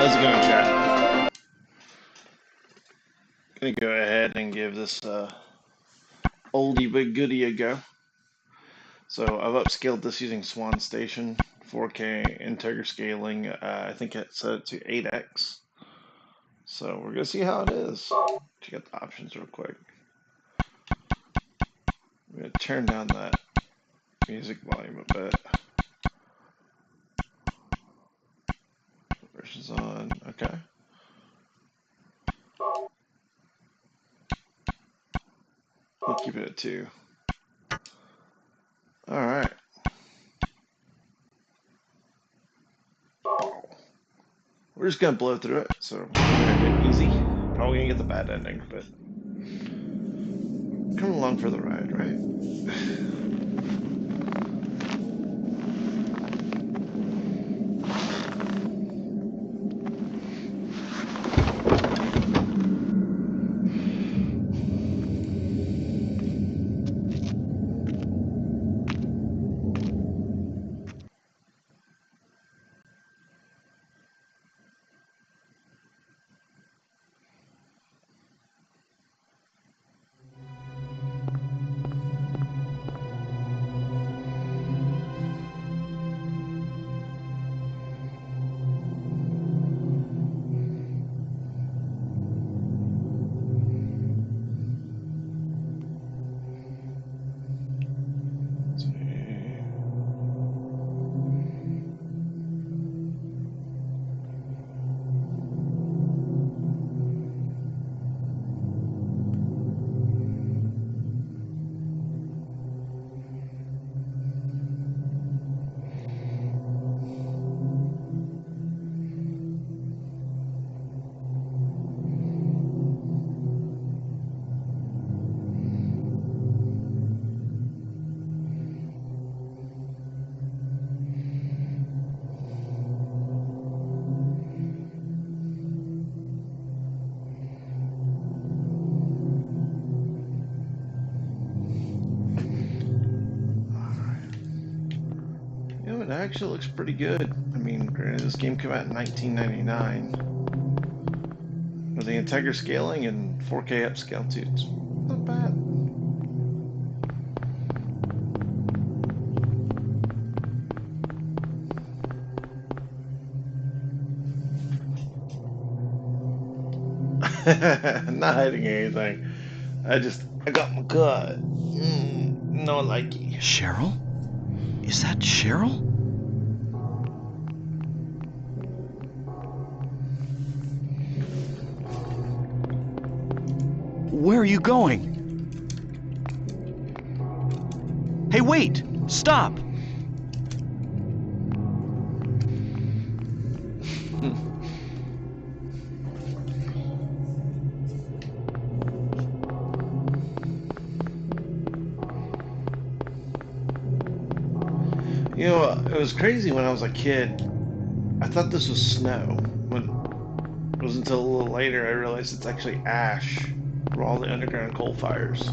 How's it going, chat? Gonna go ahead and give this oldie but goodie a go. So I've upscaled this using swanstation, 4K integer scaling. I think it set it to 8x. So we're gonna see how it is. Check out the options real quick. I'm gonna turn down that music volume a bit. Version's on. Okay. We'll keep it at 2. All right. We're just gonna blow through it, so we're gonna get easy. Probably gonna get the bad ending, but come along for the ride, right? It actually looks pretty good. I mean, granted, this game came out in 1999 with the integer scaling and 4K upscale too. It's not bad. Not hiding anything. I got my cut. No likey. Cheryl? Is that Cheryl? Where are you going? Hey, wait! Stop! You know, it was crazy when I was a kid. I thought this was snow. When it was until a little later I realized it's actually ash from all the underground coal fires.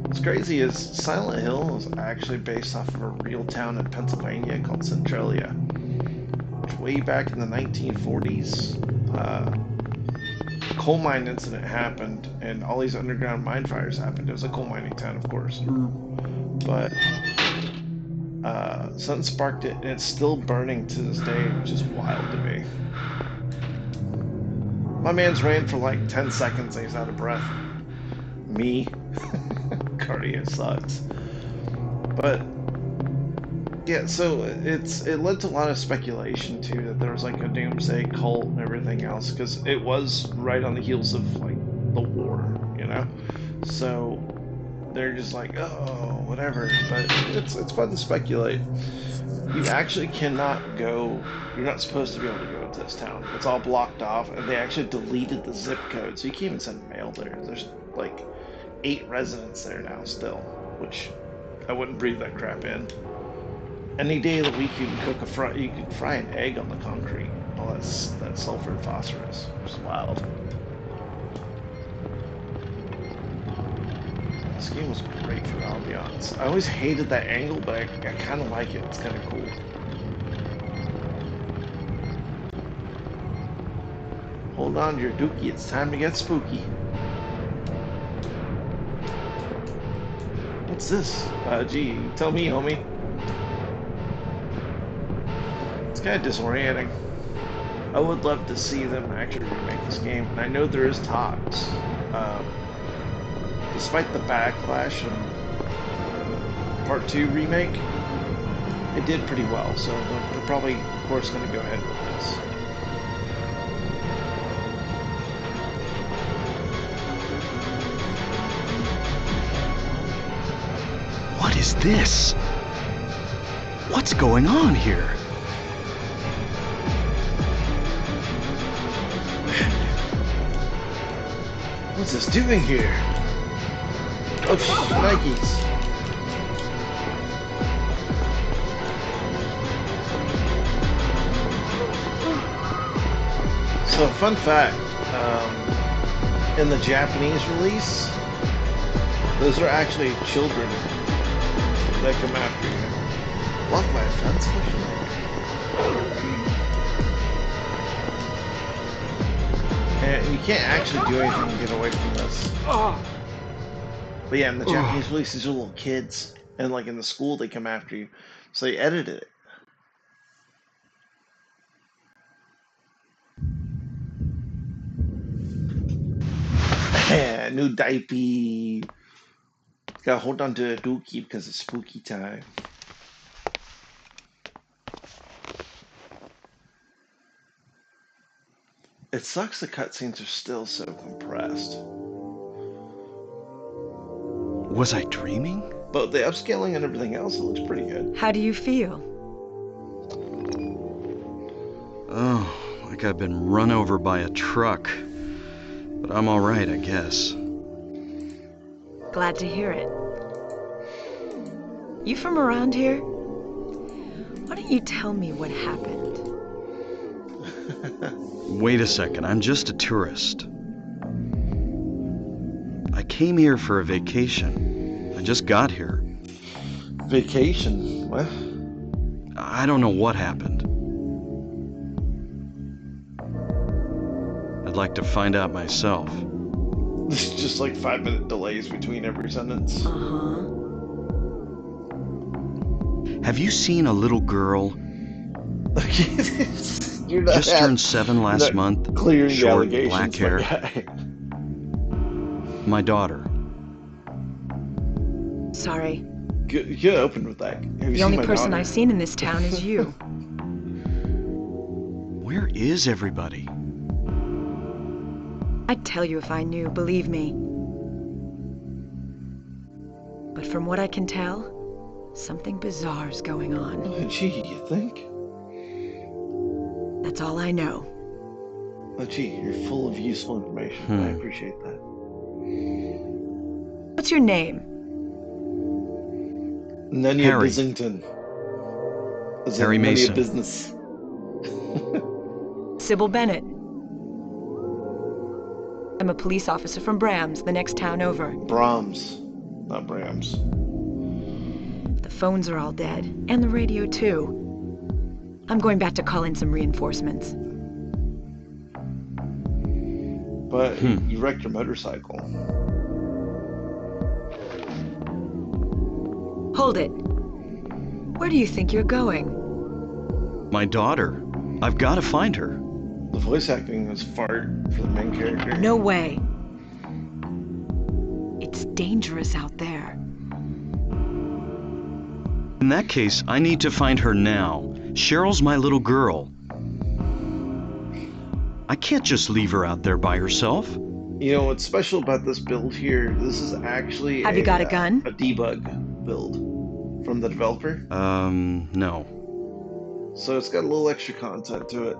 What's crazy is Silent Hill is actually based off of a real town in Pennsylvania called Centralia, which way back in the 1940s, a coal mine incident happened and all these underground mine fires happened. It was a coal mining town, of course, but something sparked it, and it's still burning to this day, which is wild to me. My man's ran for like 10 seconds and he's out of breath. Me. Cardio sucks. But yeah, so it led to a lot of speculation too, that there was like a doomsday cult and everything else, because it was right on the heels of like the war, you know? So they're just like, oh, whatever. But it's fun to speculate. You actually cannot go. You're not supposed to be able to go to this town. It's all blocked off, and they actually deleted the zip code, so you can't even send mail there. There's like 8 residents there now still, which I wouldn't breathe that crap in. Any day of the week you can fry an egg on the concrete. All that sulfur and phosphorus, which is wild. This game was great for the ambiance. I always hated that angle, but I kind of like it. It's kind of cool. Hold on to your dookie, it's time to get spooky. What's this? Gee, you tell me, homie. It's kind of disorienting. I would love to see them actually remake this game, and I know there is talks. Despite the backlash and Part 2 remake, it did pretty well, so they're probably, of course, going to go ahead with this. What is this? What's going on here? What's this doing here? Oh, Nikes. So, fun fact, in the Japanese release, those are actually children that come after you. Blocked by a fence? And you can't actually do anything to get away from this. But yeah, in the Japanese release, these are little kids. And like in the school, they come after you. So they edited it. New diaper. Gotta hold on to a dookie because it's spooky time. It sucks the cutscenes are still so compressed. Was I dreaming? But the upscaling and everything else, it looks pretty good. How do you feel? Oh, like I've been run over by a truck. But I'm all right, I guess. Glad to hear it. You from around here? Why don't you tell me what happened? Wait a second, I'm just a tourist. I came here for a vacation. I just got here. Vacation? What? I don't know what happened. I'd like to find out myself. There's just like 5-minute delays between every sentence. Uh-huh. Have you seen a little girl? You're not Just turned 7 last month. Clearing the Short, allegations. black hair. My daughter. You Sorry. opened with that. Have you The seen only my person daughter? I've seen in this town is you. Where is everybody? I'd tell you if I knew, believe me. But from what I can tell, something bizarre's going on. Oh, gee, you think? That's all I know. Oh, gee, you're full of useful information. I appreciate that. What's your name? None of your Harry. Bissington. Is Harry it none of your Mason. business? Sybil Bennett. I'm a police officer from Brahms, the next town over. Brahms, not Brahms. The phones are all dead, and the radio too. I'm going back to call in some reinforcements. But you wrecked your motorcycle. Hold it. Where do you think you're going? My daughter. I've got to find her. The voice acting is fart for the main character. No way. It's dangerous out there. In that case, I need to find her now. Cheryl's my little girl. I can't just leave her out there by herself. You know what's special about this build here? This is actually Have you got a gun? A debug build from the developer. No. So it's got a little extra content to it.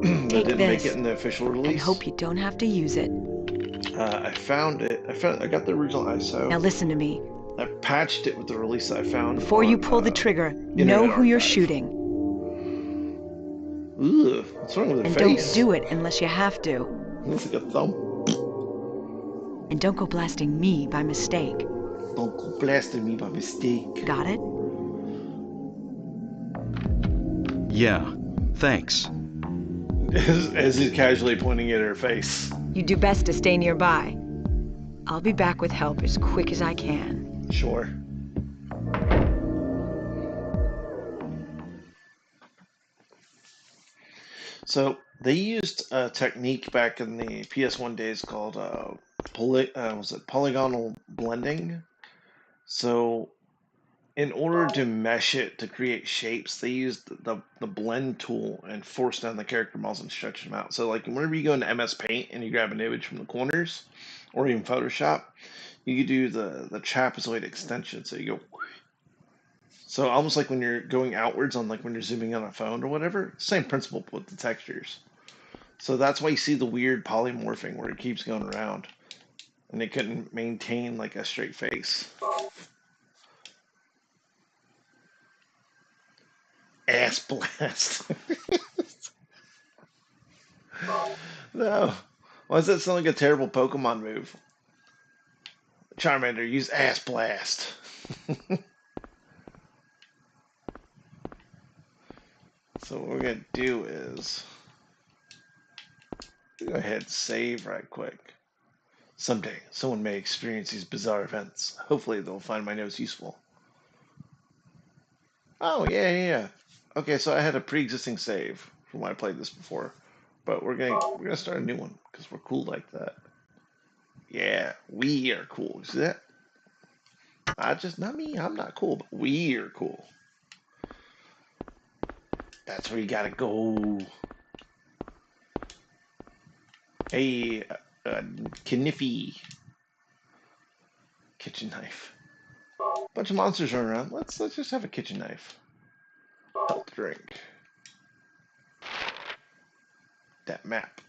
That Take didn't make this, it in the official release. and hope you don't have to use it. I found it. I got the original ISO. Now listen to me. I patched it with the release I found. Before you on, pull the trigger, Internet know who you're Archive. shooting. Ugh, what's wrong with her And face? don't do it unless you have to. It looks like a thumb. And don't go blasting me by mistake. Don't go blasting me by mistake. Got it? Yeah, thanks. as he's casually pointing at her face. You do best to stay nearby. I'll be back with help as quick as I can. Sure. So they used a technique back in the PS1 days called was it polygonal blending? So in order to mesh it to create shapes, they used the blend tool and force down the character models and stretch them out. So like whenever you go into MS Paint and you grab an image from the corners, or even Photoshop, you could do the trapezoid extension. So you go, so almost like when you're going outwards on like when you're zooming on a phone or whatever. Same principle with the textures. So that's why you see the weird polymorphing where it keeps going around, and it couldn't maintain like a straight face. Ass blast. No. Why does that sound like a terrible Pokemon move? Charmander, use Ass Blast. So what we're going to do is go ahead and save right quick. Someday, someone may experience these bizarre events. Hopefully they'll find my notes useful. Oh, yeah. Okay, so I had a pre-existing save from when I played this before. But we're gonna start a new one, because we're cool like that. Yeah, we are cool. See that? Not me, I'm not cool, but we are cool. That's where you gotta go. Hey, Kniffy. Kitchen knife. Bunch of monsters running around. Let's just have a kitchen knife. Health drink. That map.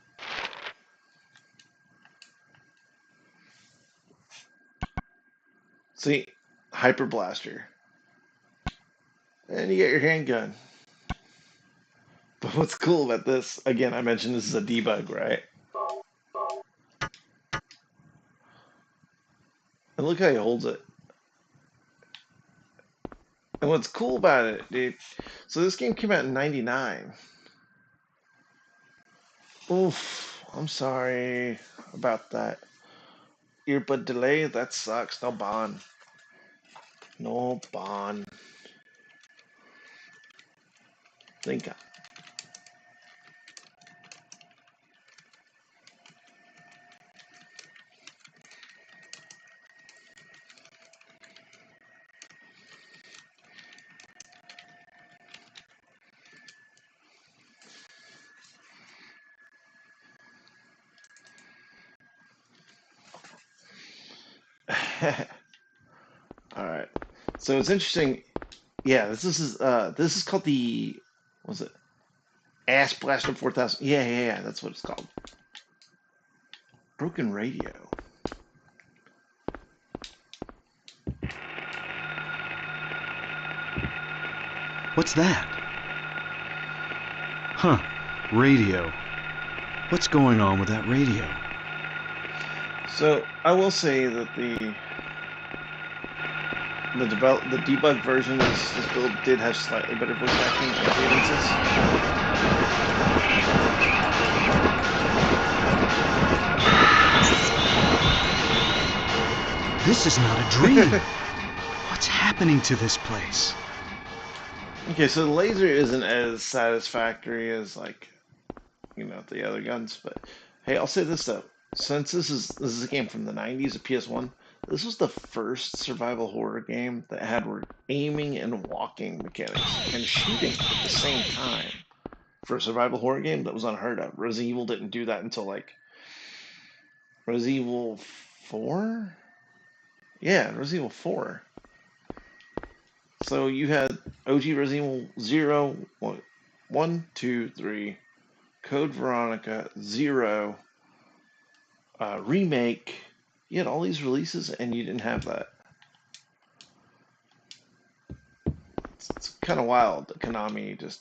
See, hyper blaster. And you get your handgun. But what's cool about this, again, I mentioned this is a debug, right? And look how he holds it. And what's cool about it, dude, so this game came out in 99. Oof, I'm sorry about that. Earbud delay, that sucks. No bond. No bond. Think. All right. So it's interesting. Yeah, this is called the, what was it? Ass Blaster 4000. Yeah. That's what it's called. Broken radio. What's that? Huh. Radio. What's going on with that radio? So I will say that the debug version of this build did have slightly better voice acting and cadences. This is not a dream. What's happening to this place? Okay, so the laser isn't as satisfactory as like, the other guns, but hey, I'll say this though. Since this is a game from the 90s, a PS1, this was the first survival horror game that had aiming and walking mechanics and shooting at the same time. For a survival horror game, that was unheard of. Resident Evil didn't do that until like Resident Evil 4? Yeah, Resident Evil 4. So you had OG Resident Evil 0, 1, 2, 3, Code Veronica, 0, Remake. You had all these releases and you didn't have that. It's kind of wild that Konami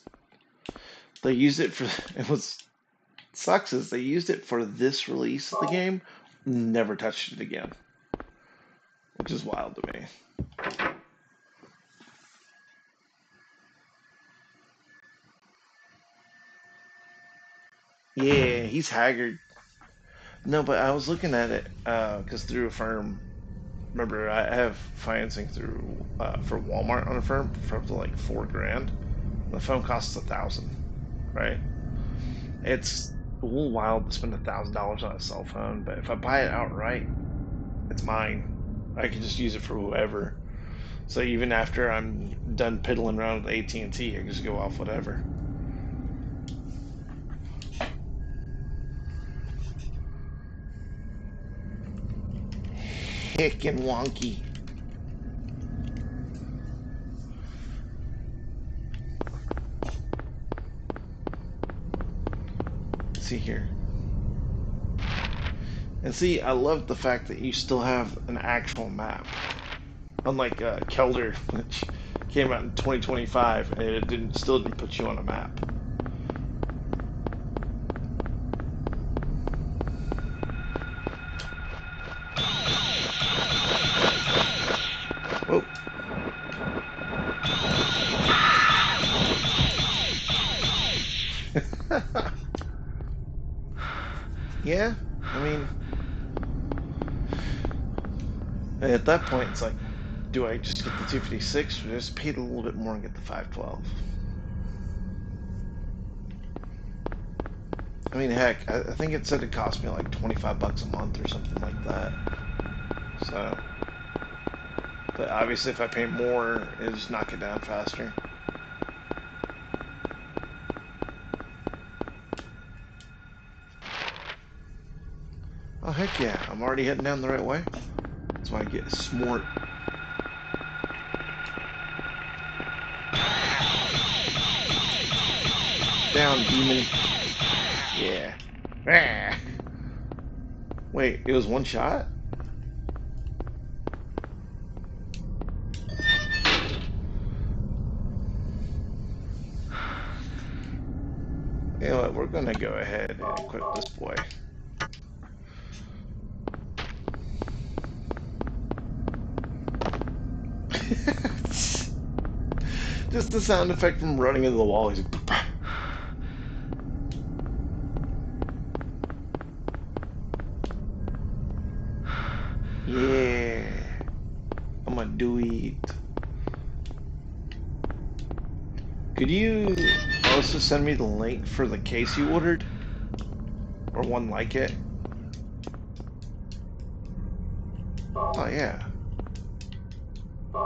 they used it for, sucks is they used it for this release of the game, never touched it again, which is wild to me. Yeah, he's haggard. No, but I was looking at it because through a firm. Remember, I have financing through for Walmart on a firm for up to like $4,000. The phone costs 1,000, right? It's a little wild to spend $1,000 on a cell phone, but if I buy it outright, it's mine. I can just use it for whoever. So even after I'm done piddling around with AT&T, I can just go off whatever. Hickin' wonky. Let's see here. And see, I love the fact that you still have an actual map. Unlike Kelder, which came out in 2025, and it still didn't put you on a map. Whoa. Yeah, I mean, at that point, it's like, do I just get the 256 or just pay a little bit more and get the 512? I mean, heck, I think it said it cost me like 25 bucks a month or something like that. So, but obviously, if I pay more, it'll just knock it down faster. Oh, heck yeah, I'm already heading down the right way. That's why I get smart. Down, demon. Yeah. Ah. Wait, it was one shot? You know what, we're gonna go ahead and equip this boy. Just the sound effect from running into the wall. He's like, yeah, I'm gonna do it. Could you also send me the link for the case you ordered? Or one like it? Oh, yeah.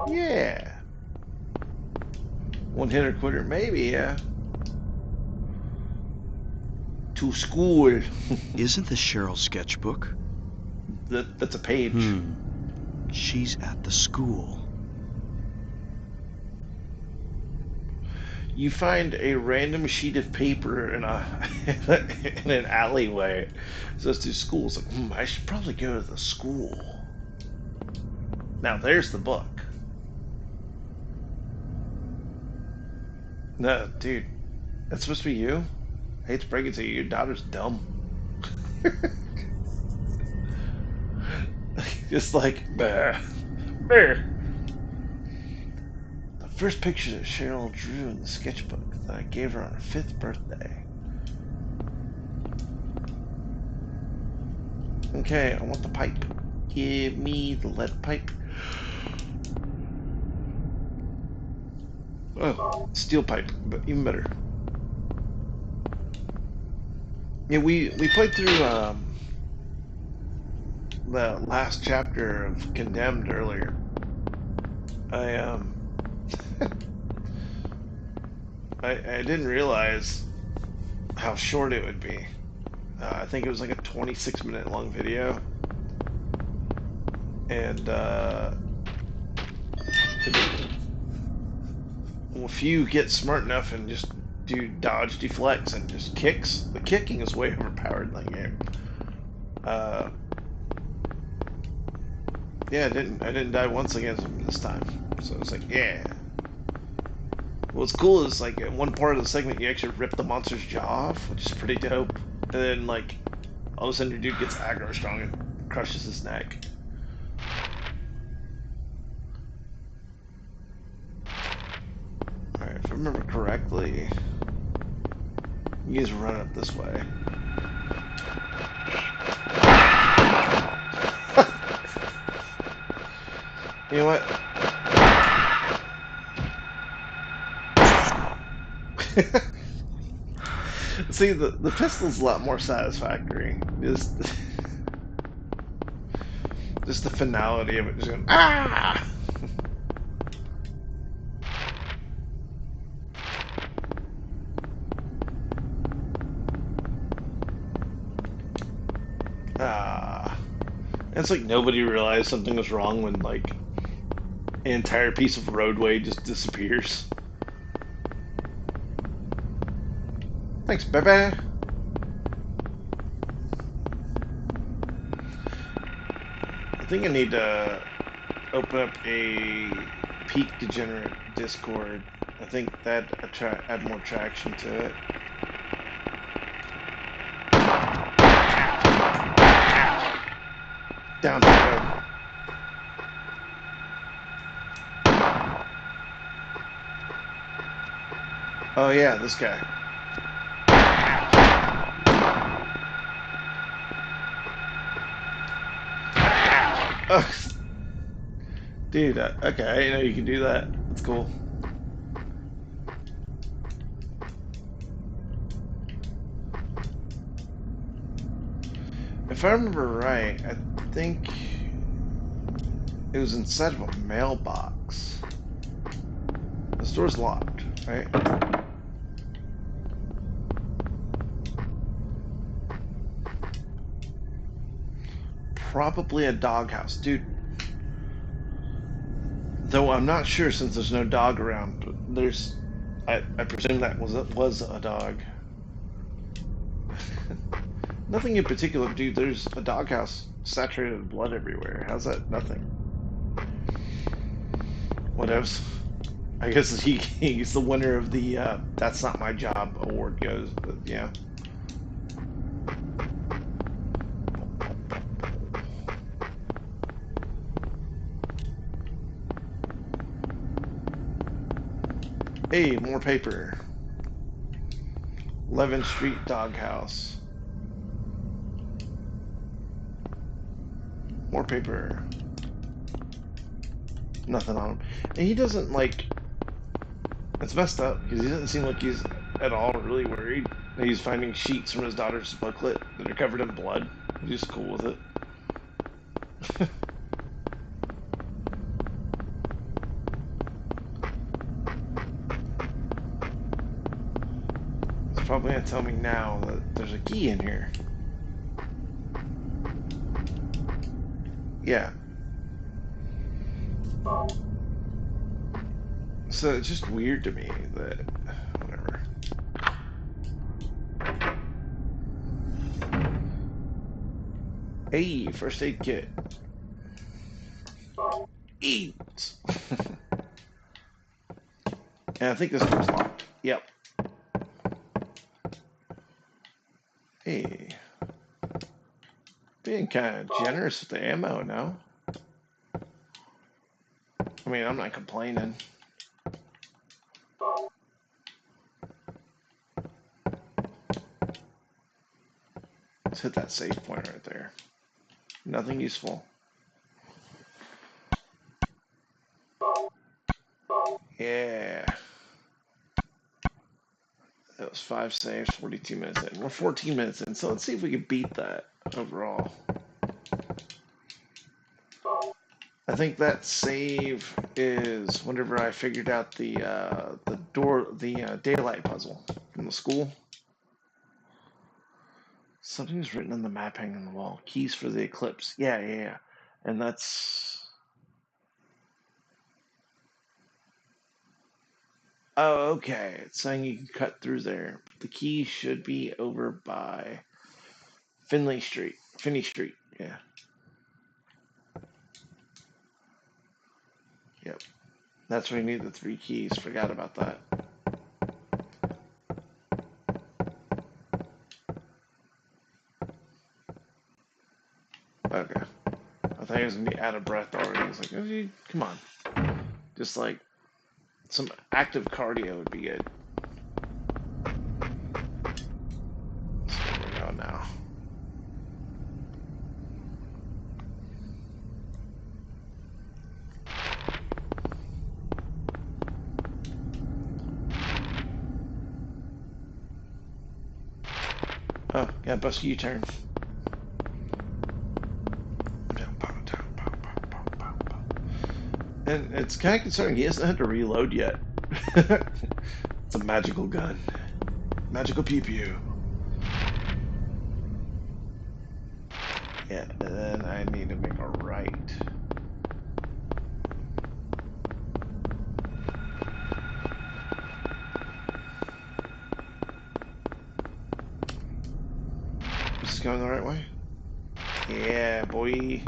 Yeah. One hitter quitter, maybe, yeah. To school. Isn't this Cheryl's sketchbook? That's a page. She's at the school. You find a random sheet of paper in a in an alleyway. It says to school. It's like, I should probably go to the school. Now there's the book. No, dude, that's supposed to be you. I hate to break it to you, your daughter's dumb. Just like, bah, bah. The first picture that Cheryl drew in the sketchbook that I gave her on her 5th birthday. Okay, I want the pipe. Give me the lead pipe. Oh, steel pipe, but even better. Yeah, we played through the last chapter of Condemned earlier. I I didn't realize how short it would be. I think it was like a 26-minute long video, and if you get smart enough and just do dodge, deflects, and just kicks, the kicking is way overpowered in that game. Yeah, I didn't die once against him this time, so it's like, yeah. What's cool is like in one part of the segment you actually rip the monster's jaw off, which is pretty dope, and then like all of a sudden your dude gets aggro strong and crushes his neck. Alright, if I remember correctly, you guys run up this way. You know what? See, the pistol's a lot more satisfactory. Just the finality of it, just going, ah! Ah. It's like nobody realized something was wrong when, like, an entire piece of roadway just disappears. Thanks, baby. I think I need to open up a Peak Degenerate Discord. I think that add more traction to it. Down to go. Oh yeah, this guy. Oh, dude, okay, I didn't know you can do that. That's cool. If I remember right, I think it was inside of a mailbox. The store's locked, right? Probably a doghouse, dude. Though I'm not sure since there's no dog around. There's, I presume that was a dog. Nothing in particular, dude. There's a doghouse saturated in blood everywhere. How's that nothing? What else? I guess he's the winner of the "That's Not My Job" award goes, but yeah. Hey, more paper. 11th Street Doghouse. More paper. Nothing on him. And he doesn't, like, it's messed up because he doesn't seem like he's at all really worried. He's finding sheets from his daughter's booklet that are covered in blood. He's just cool with it. He's probably gonna tell me now that there's a key in here. Yeah. So it's just weird to me that, whatever. Hey, first aid kit. Eat. And I think this door's locked. Yep. Hey. Being kind of generous with the ammo now. I mean, I'm not complaining. Let's hit that safe point right there. Nothing useful. Yeah. That was 5 saves, 42 minutes in. We're 14 minutes in, so let's see if we can beat that overall. I think that save is whenever I figured out the daylight puzzle from the school. Something's written on the map hanging on the wall. Keys for the eclipse. Yeah. And that's... Oh, okay. It's saying you can cut through there. The key should be over by Finney Street. Yeah. Yep. That's where you need the 3 keys. Forgot about that. Okay. I thought he was going to be out of breath already. I was like, oh, dude, come on. Just like some active cardio would be good. So where we go now? Oh, yeah, bust a U-turn. And it's kind of concerning. He hasn't had to reload yet. It's a magical gun. Magical pew pew. Yeah, and then I need to make a right. Is this going the right way? Yeah, boy.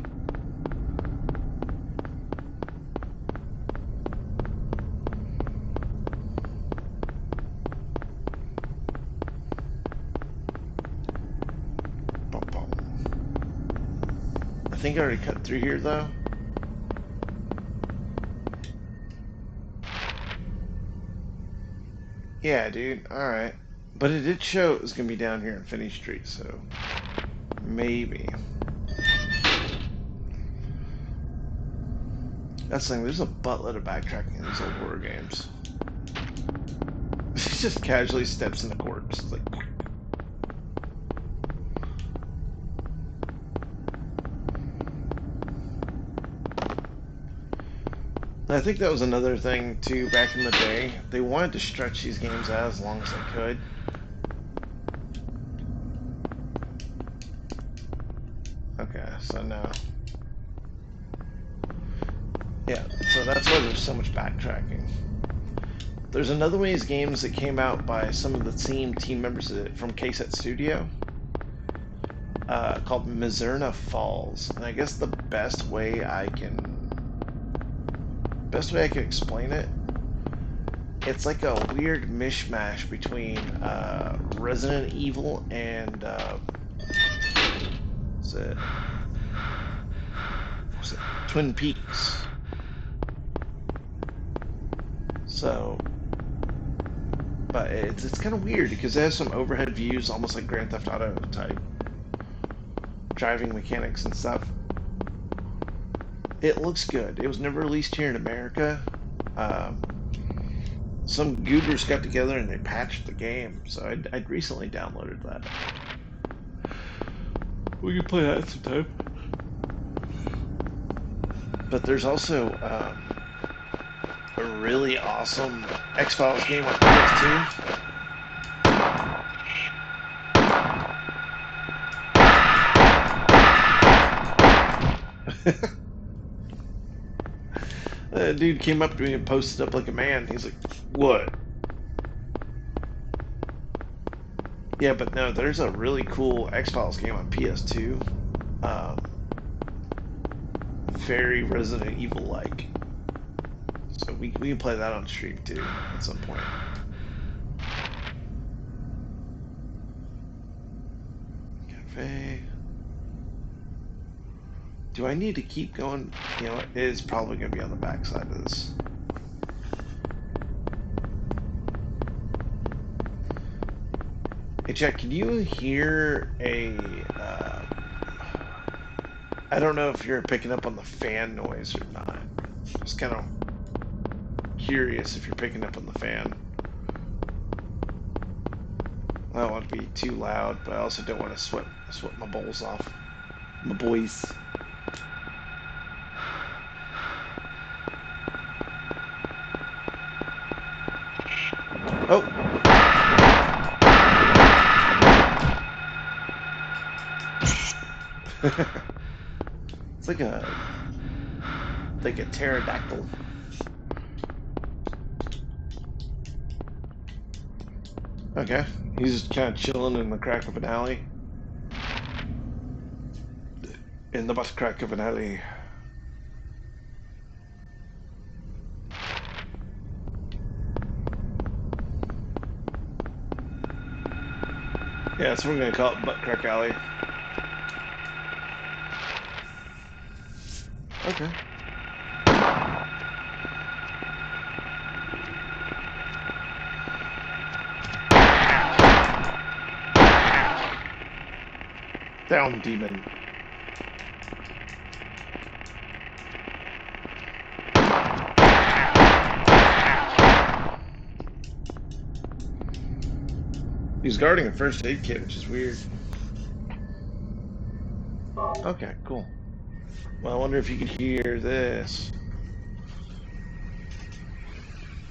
Bum, bum. I think I already cut through here, though. Yeah, dude. Alright. But it did show it was going to be down here in Finney Street, so maybe. That's the thing, there's a buttload of backtracking in these old horror games. He just casually steps in the corpse. It's like... I think that was another thing, too, back in the day. They wanted to stretch these games out as long as they could. Okay, so now... Yeah, so that's why there's so much backtracking. There's another one of these games that came out by some of the team members from KSET Studio called Mizerna Falls. And I guess the best way I can explain it, it's like a weird mishmash between Resident Evil and what's it? Twin Peaks. So, but it's kind of weird because it has some overhead views, almost like Grand Theft Auto type driving mechanics and stuff. It looks good. It was never released here in America. Some goobers got together and they patched the game, so I'd recently downloaded that. We can play that sometime. But there's also a really awesome X-Files game on PS2. That dude came up to me and posted up like a man. He's like, "What?" Yeah, but no, there's a really cool X-Files game on PS2. Very Resident Evil-like. So we can play that on stream too at some point. Cafe. Do I need to keep going? You know, it is probably going to be on the backside of this. Hey, Jack, can you hear a... I don't know if you're picking up on the fan noise or not. Just kind of curious if you're picking up on the fan. I don't want to be too loud, but I also don't want to sweat my bowls off. My boys. Oh! It's like a pterodactyl. Okay, he's just kind of chilling in the crack of an alley. In the butt crack of an alley. Yeah, so we're gonna call it Butt Crack Alley. Okay. Down, demon. He's guarding a first aid kit, which is weird. Okay, cool. Well, I wonder if you could hear this.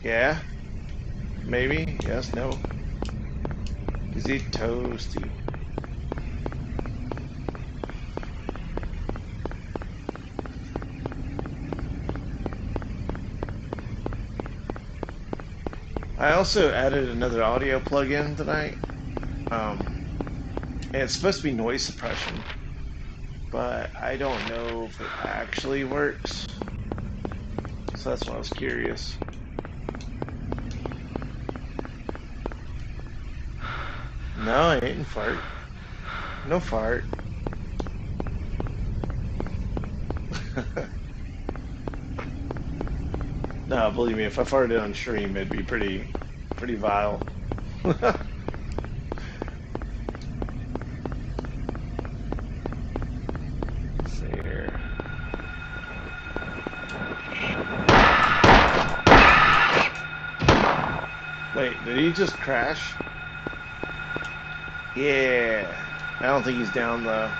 Yeah? Maybe? Yes? No? Is he toasty? I also added another audio plugin tonight. And it's supposed to be noise suppression, but I don't know if it actually works. So that's why I was curious. No, I didn't fart. No fart. No, believe me, if I farted on stream, it'd be pretty vile. Let's see here. Wait, did he just crash? Yeah. I don't think he's down though.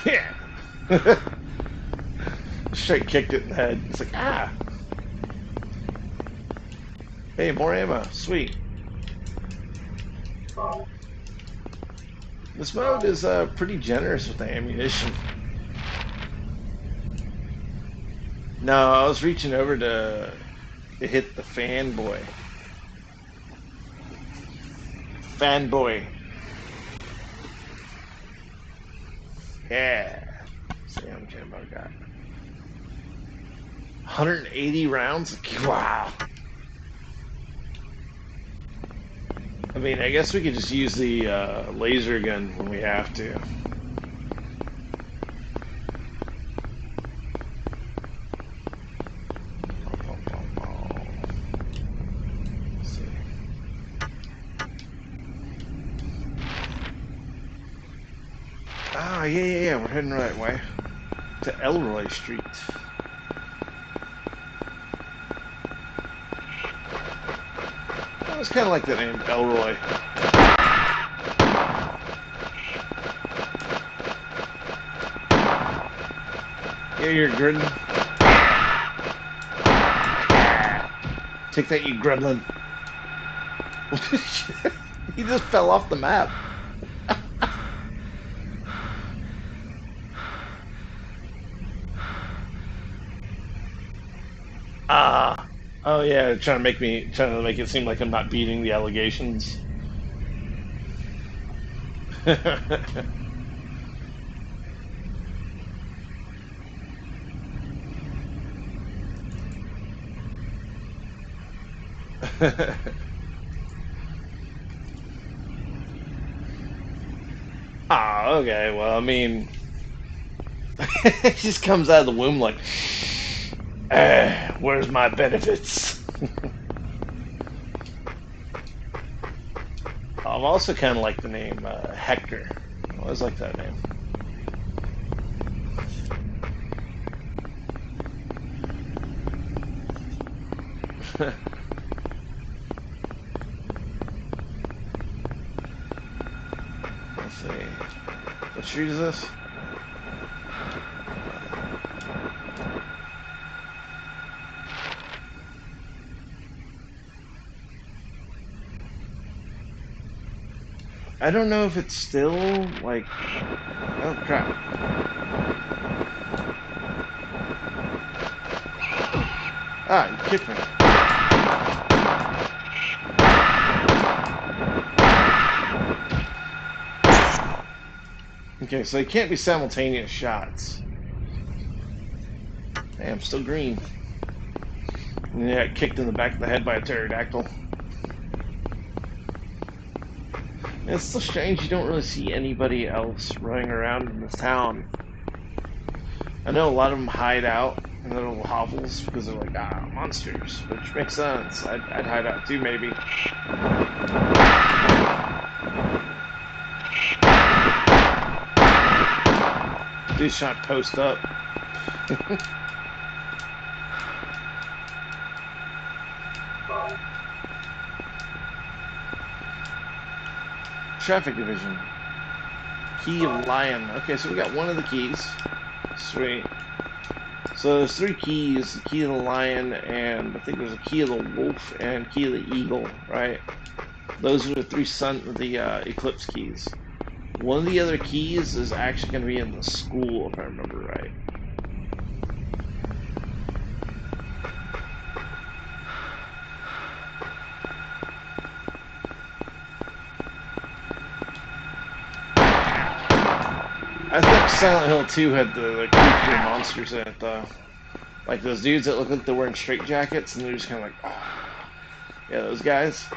Yeah. Straight kicked it in the head. It's like, ah. Hey, more ammo. Sweet. This mode is pretty generous with the ammunition. No, I was reaching over to hit the fanboy. Fanboy. Yeah. See how much ammo I got. 180 rounds? Wow. I mean, I guess we could just use the laser gun when we have to. Let's see. Ah, yeah. We're heading the right way. To Elroy Street. It's kind of like the name Elroy. Yeah, you're grinning. Take that, you gremlin. He just fell off the map. Ah. Oh yeah, trying to make it seem like I'm not beating the allegations. Ah, okay. Well, I mean, it just comes out of the womb like, where's my benefits? I'm also kind of like the name Hector. I always like that name. Let's see. What street is this? I don't know if it's still like. Oh crap. Ah, you kicked me. Okay, so they can't be simultaneous shots. Hey, I'm still green. And yeah, kicked in the back of the head by a pterodactyl. And it's so strange you don't really see anybody else running around in this town. I know a lot of them hide out in their little hovels because they're like, ah, monsters, which makes sense. I'd hide out too, maybe. Dude shot post up. traffic division. Key of lion. Okay, so we got one of the keys. Sweet. So there's three keys: the key of the lion, and I think there's a key of the wolf and key of the eagle. Right? Those are the three eclipse keys. One of the other keys is actually going to be in the school, if I remember right. I think Silent Hill 2 had the creepy monsters in it, though. Like those dudes that look like they're wearing straight jackets, and they're just kind of like, oh. Yeah, those guys.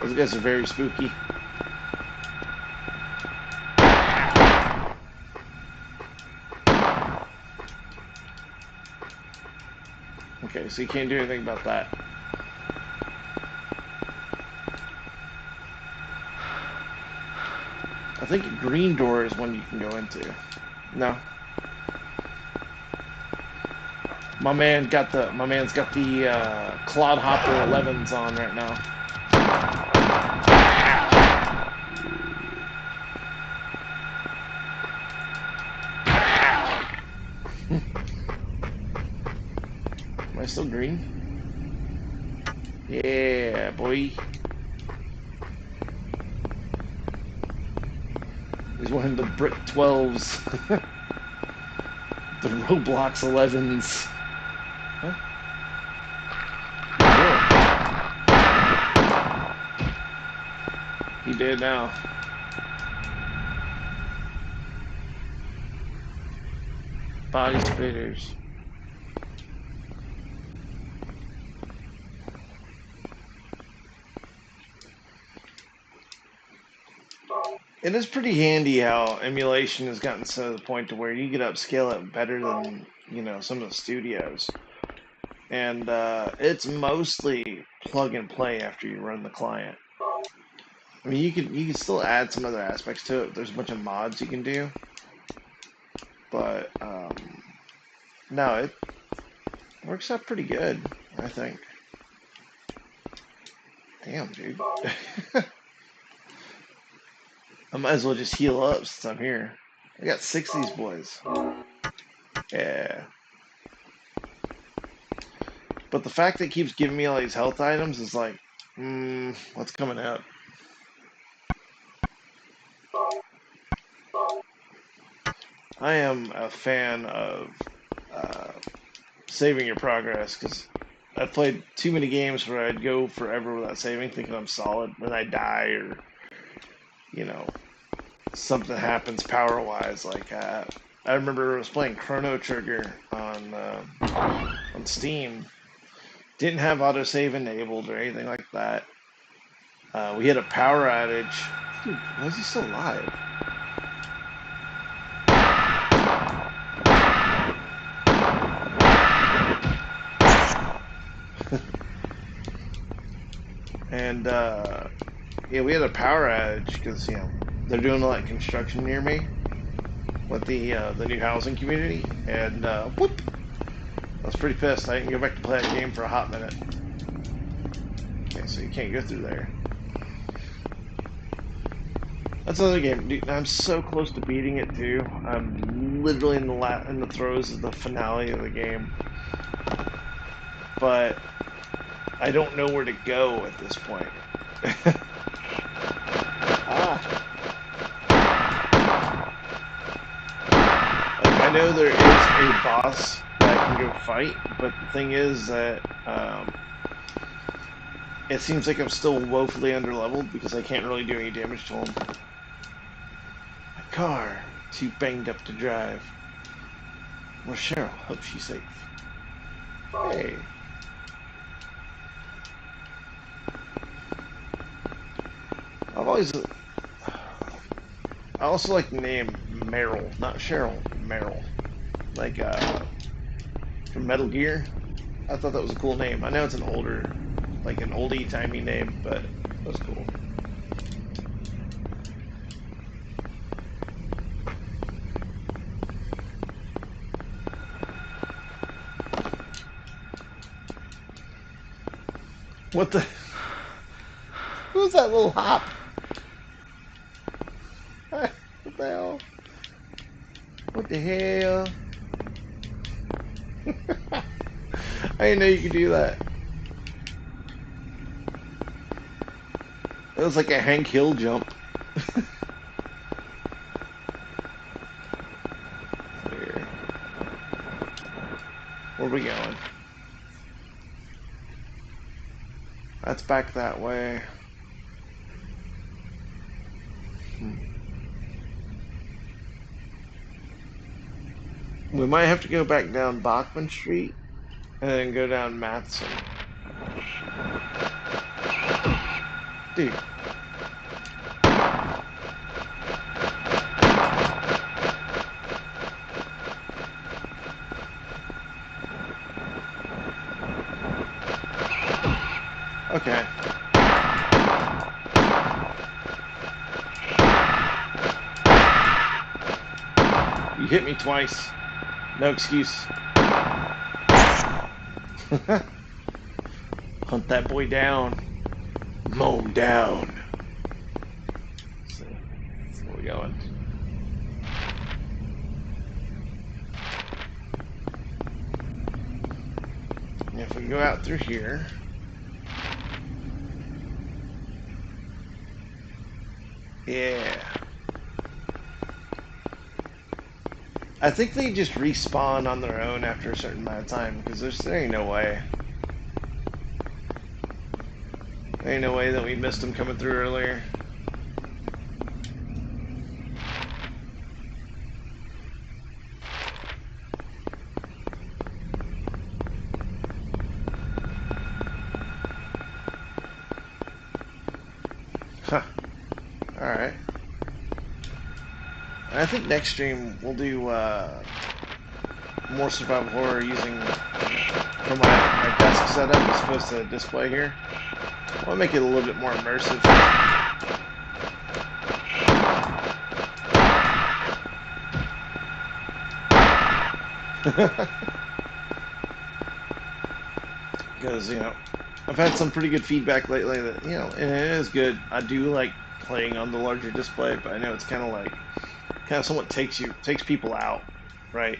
Those guys are very spooky. Okay, so you can't do anything about that. I think a green door is one you can go into. No. My man's got the Clodhopper 11s on right now. Am I still green? Yeah, boy. He's wearing the Brick 12s. The Roblox 11s. Huh? He did now. Body spitters. It is pretty handy how emulation has gotten to the point to where you can upscale it better than, some of the studios. And it's mostly plug and play after you run the client. I mean, you can still add some other aspects to it. There's a bunch of mods you can do, but no, it works out pretty good, I think. Damn, dude. I might as well just heal up since I'm here. I got 6 of these boys. Yeah. But the fact that it keeps giving me all these health items is like, what's coming up? I am a fan of saving your progress, because I've played too many games where I'd go forever without saving, thinking I'm solid. When I die, or something happens power-wise, like I remember I was playing Chrono Trigger on Steam. Didn't have autosave enabled or anything like that. We had a power outage. Dude, why is he still alive? And yeah, we had a power outage because they're doing a lot of construction near me with the new housing community, and whoop, I was pretty pissed. I didn't go back to play that game for a hot minute. Okay, so you can't go through there. That's another game, dude. I'm so close to beating it too. I'm literally in the throes of the finale of the game, but I don't know where to go at this point. Ah. Like, I know there is a boss that I can go fight, but the thing is that it seems like I'm still woefully underleveled because I can't really do any damage to him. My car, too banged up to drive. Well, Cheryl, hope she's safe. Hey. I also like the name Meryl, not Cheryl, Meryl. Like, from Metal Gear. I thought that was a cool name. I know it's an oldie-timey name, but that's cool. What the? Who's that little hop? What the hell? What the hell? I didn't know you could do that. It was like a Hank Hill jump. Here. Where are we going? That's back that way. We might have to go back down Bachman Street and then go down Matson. Dude. Okay. You hit me twice. No excuse. Hunt that boy down. Mow him down. Let's see. Where we going? And if we go out through here. Yeah. I think they just respawn on their own after a certain amount of time, because there ain't no way. There ain't no way that we missed them coming through earlier. Huh. Alright. I think next stream we'll do more survival horror using from my desk setup as opposed to display here. I'll make it a little bit more immersive. Because, you know, I've had some pretty good feedback lately that, you know, and it is good. I do like playing on the larger display, but I know it's kind of somewhat takes people out, right?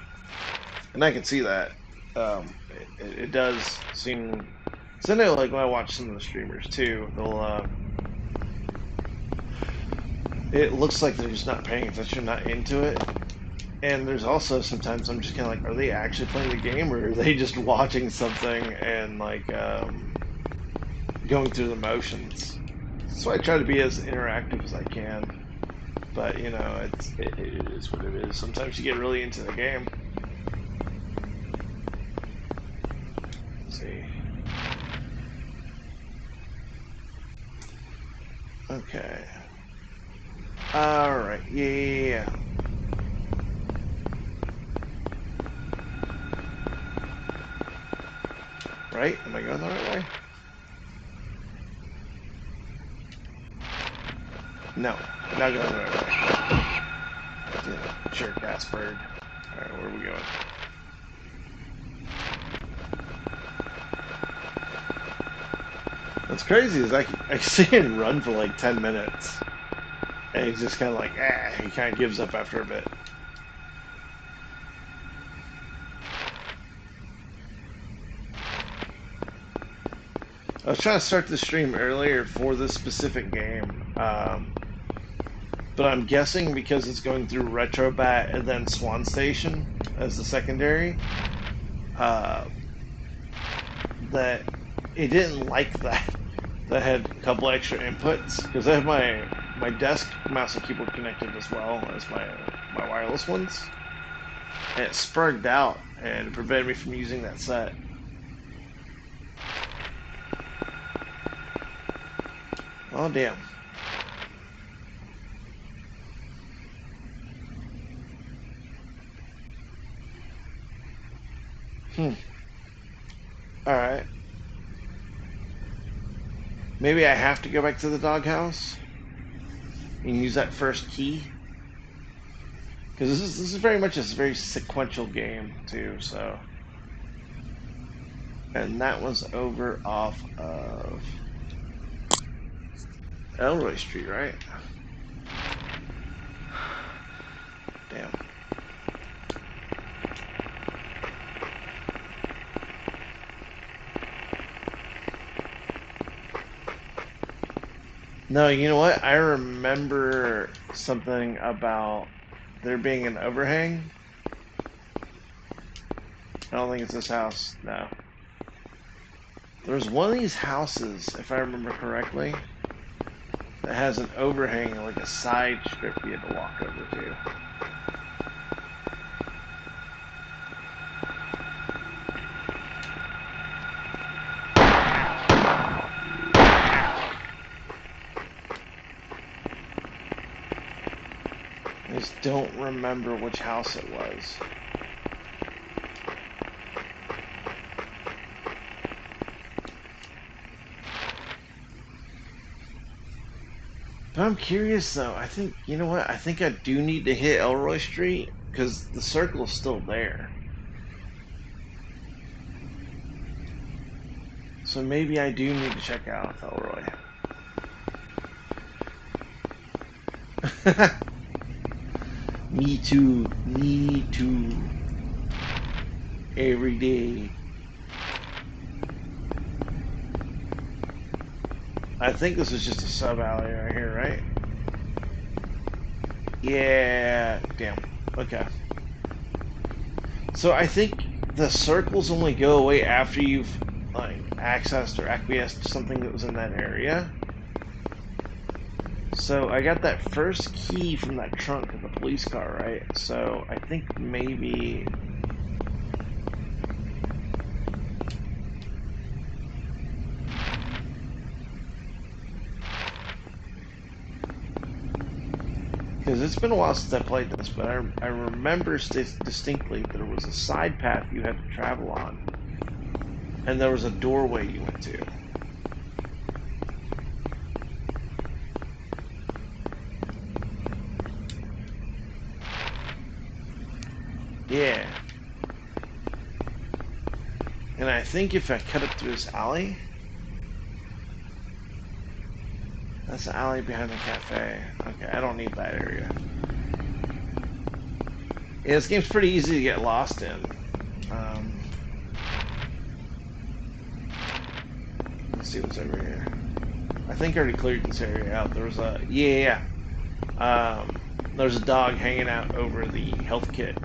And I can see that. It does seem. So I know, like when I watch some of the streamers too, they'll. It looks like they're just not paying attention, not into it. And there's also sometimes I'm just kind of like, are they actually playing the game, or are they just watching something and like going through the motions? So I try to be as interactive as I can. But you know, it is what it is. Sometimes you get really into the game. Let's see. Okay. All right. Yeah. Right? Am I going the right way? No, not going the right way. Yeah, sure, gas bird. All right, where are we going? What's crazy is I can see him run for like 10 minutes. And he's just kind of like, he kind of gives up after a bit. I was trying to start the stream earlier for this specific game, but I'm guessing because it's going through retrobat and then swanstation as the secondary, that it didn't like that. That had a couple extra inputs because I have my desk mouse and keyboard connected as well as my wireless ones, and it spurred out and it prevented me from using that set. Oh damn. Alright. Maybe I have to go back to the doghouse and use that first key. Because this is very much a very sequential game too, so. And that was over off of Elroy Street, right? No, you know what? I remember something about there being an overhang. I don't think it's this house. No. There's one of these houses, if I remember correctly, that has an overhang, like a side strip you had to walk over to. I just don't remember which house it was. But I'm curious though. I think, you know what? I think I do need to hit Elroy Street because the circle's still there. So maybe I do need to check out Elroy. Me too. Me too. Every day. I think this is just a sub alley right here, right? Yeah. Damn. Okay. So I think the circles only go away after you've like accessed or acquiesced to something that was in that area. So I got that first key from that trunk of the police car, right? So I think maybe... Because it's been a while since I played this, but I remember distinctly that there was a side path you had to travel on. And there was a doorway you went to. Yeah. And I think if I cut up through this alley... That's the alley behind the cafe. Okay, I don't need that area. Yeah, this game's pretty easy to get lost in. Let's see what's over here. I think I already cleared this area out. There was a... Yeah. There's a dog hanging out over the health kit.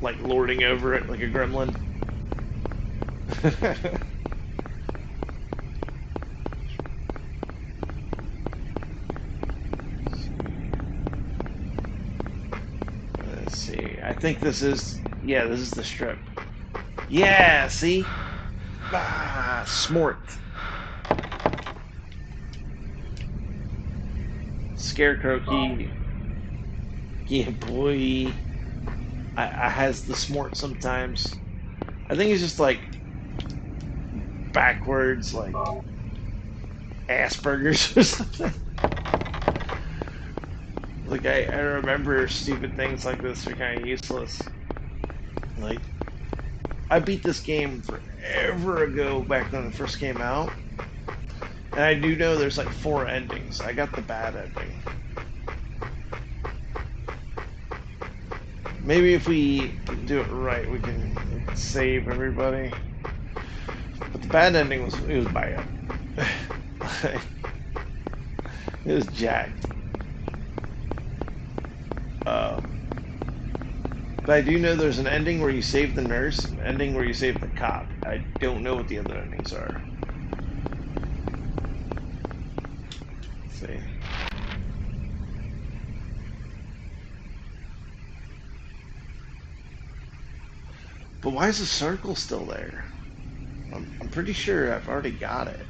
Like lording over it like a gremlin. Let's see. I think this is... Yeah, this is the strip. Yeah, see? Ah, smart. Scarecrow key. Yeah, boy. I has the smart sometimes. I think he's just like backwards, like Asperger's or something. Like I remember stupid things like this are kind of useless. Like I beat this game forever ago, back when it first came out, and I do know there's like 4 endings. I got the bad ending. Maybe if we do it right, we can save everybody. But the bad ending was bad. It was jacked. But I do know there's an ending where you save the nurse, an ending where you save the cop. I don't know what the other endings are. Let's see. But why is the circle still there? I'm pretty sure I've already got it.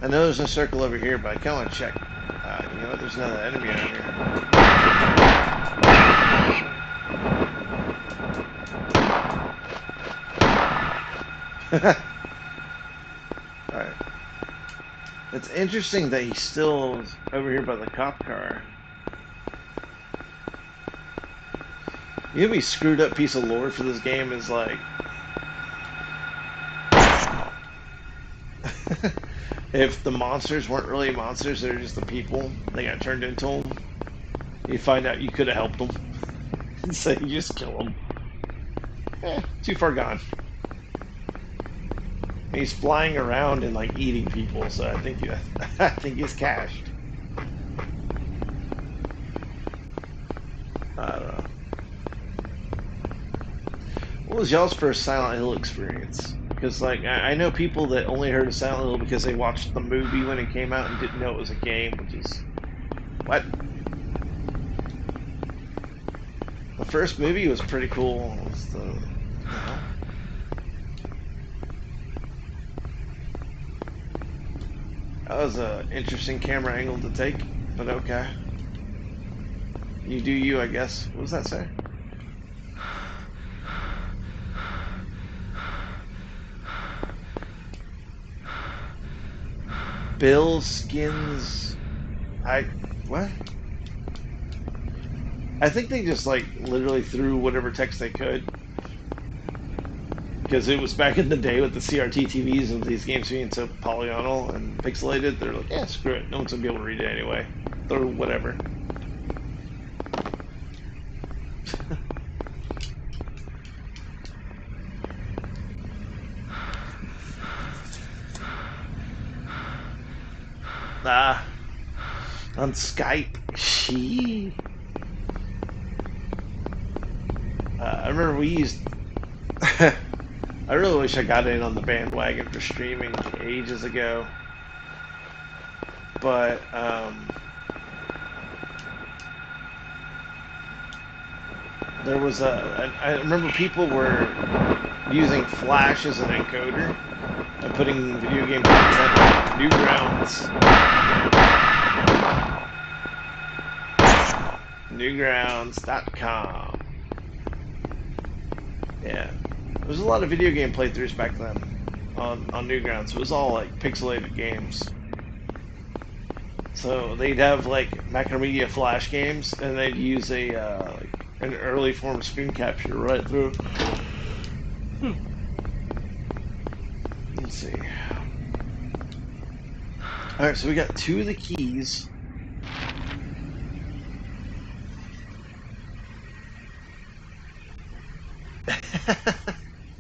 I know there's a circle over here, but I kind of want to check. You know what? There's another enemy over here. Alright. It's interesting that he's still over here by the cop car. You know, be screwed up piece of lore for this game is like... if the monsters weren't really monsters, they're just the people, they got turned into them. You find out you could have helped them. So you just kill them. Too far gone. He's flying around and like eating people, so I think I think he's cached. I don't know. What was y'all's first Silent Hill experience? Because like I know people that only heard of Silent Hill because they watched the movie when it came out and didn't know it was a game, which is what? The first movie was pretty cool. It was that was an interesting camera angle to take, but okay. You do you, I guess. What does that say? Bill Skins. What? I think they just like literally threw whatever text they could. Because it was back in the day with the CRT TVs and these games being so polygonal and pixelated, they're like, yeah, screw it. No one's going to be able to read it anyway. Throw whatever. On Skype. She. I remember we used. I really wish I got in on the bandwagon for streaming ages ago. But, there was I remember people were using Flash as an encoder and putting video game content on Newgrounds.com. Yeah. There's a lot of video game playthroughs back then on Newgrounds. It was all like pixelated games. So they'd have like Macromedia Flash games, and they'd use an early form of screen capture right through. Let's see. All right, so we got 2 of the keys.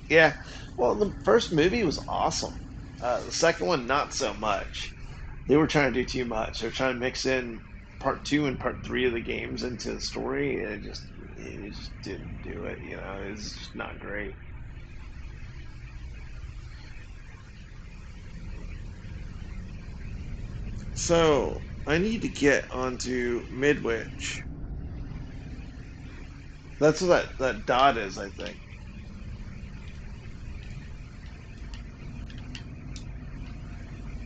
Yeah, well, the first movie was awesome. The second one, not so much. They were trying to do too much. They're trying to mix in part 2 and part 3 of the games into the story, and it just didn't do it. You know, it's just not great. So I need to get onto Midwich. That's what that dot is, I think.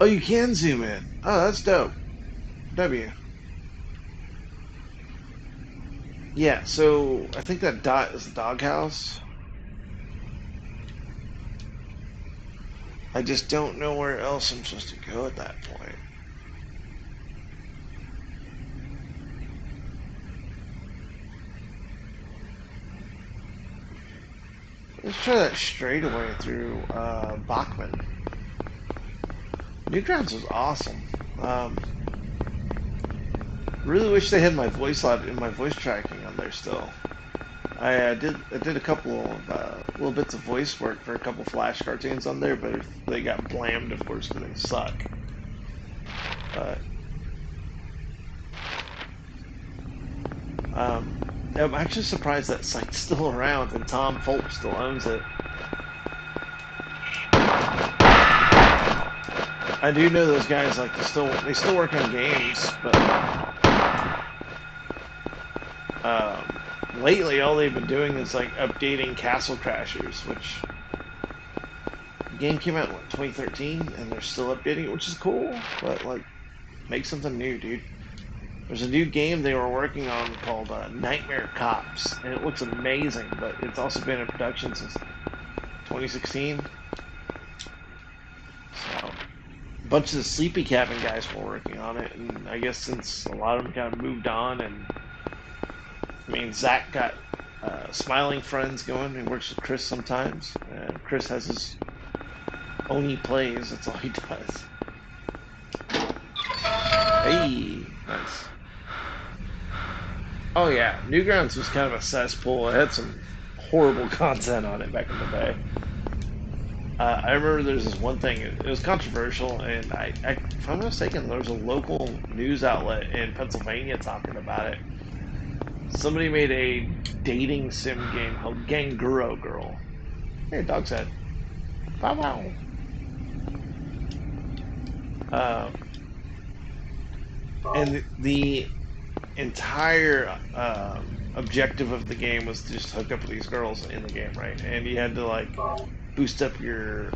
Oh, you can zoom in. Oh, that's dope. W. Yeah, so I think that dot is the doghouse. I just don't know where else I'm supposed to go at that point. Let's try that straightaway through Bachman. Newgrounds was awesome. Really wish they had my voice tracking on there still. I did a couple of little bits of voice work for a couple Flash cartoons on there, but they got blamed, of course, because they suck. But I'm actually surprised that site's still around and Tom Fulp still owns it. I do know those guys like they still work on games, but lately all they've been doing is like updating Castle Crashers, which the game came out in 2013 and they're still updating it, which is cool, but like make something new, dude. There's a new game they were working on called Nightmare Cops, and it looks amazing, but it's also been in production since 2016. So a bunch of the Sleepy Cabin guys were working on it, and I guess since a lot of them kind of moved on, and I mean, Zach got Smiling Friends going. He works with Chris sometimes, and Chris has his own he plays. That's all he does. Hey, nice. Oh yeah, Newgrounds was kind of a cesspool. It had some horrible content on it back in the day. I remember there's this one thing. It was controversial, and if I'm not mistaken, there was a local news outlet in Pennsylvania talking about it. Somebody made a dating sim game called Ganguro Girl. Hey, dog's head. Bow wow. And the entire objective of the game was to just hook up with these girls in the game, right? And you had to like boost up your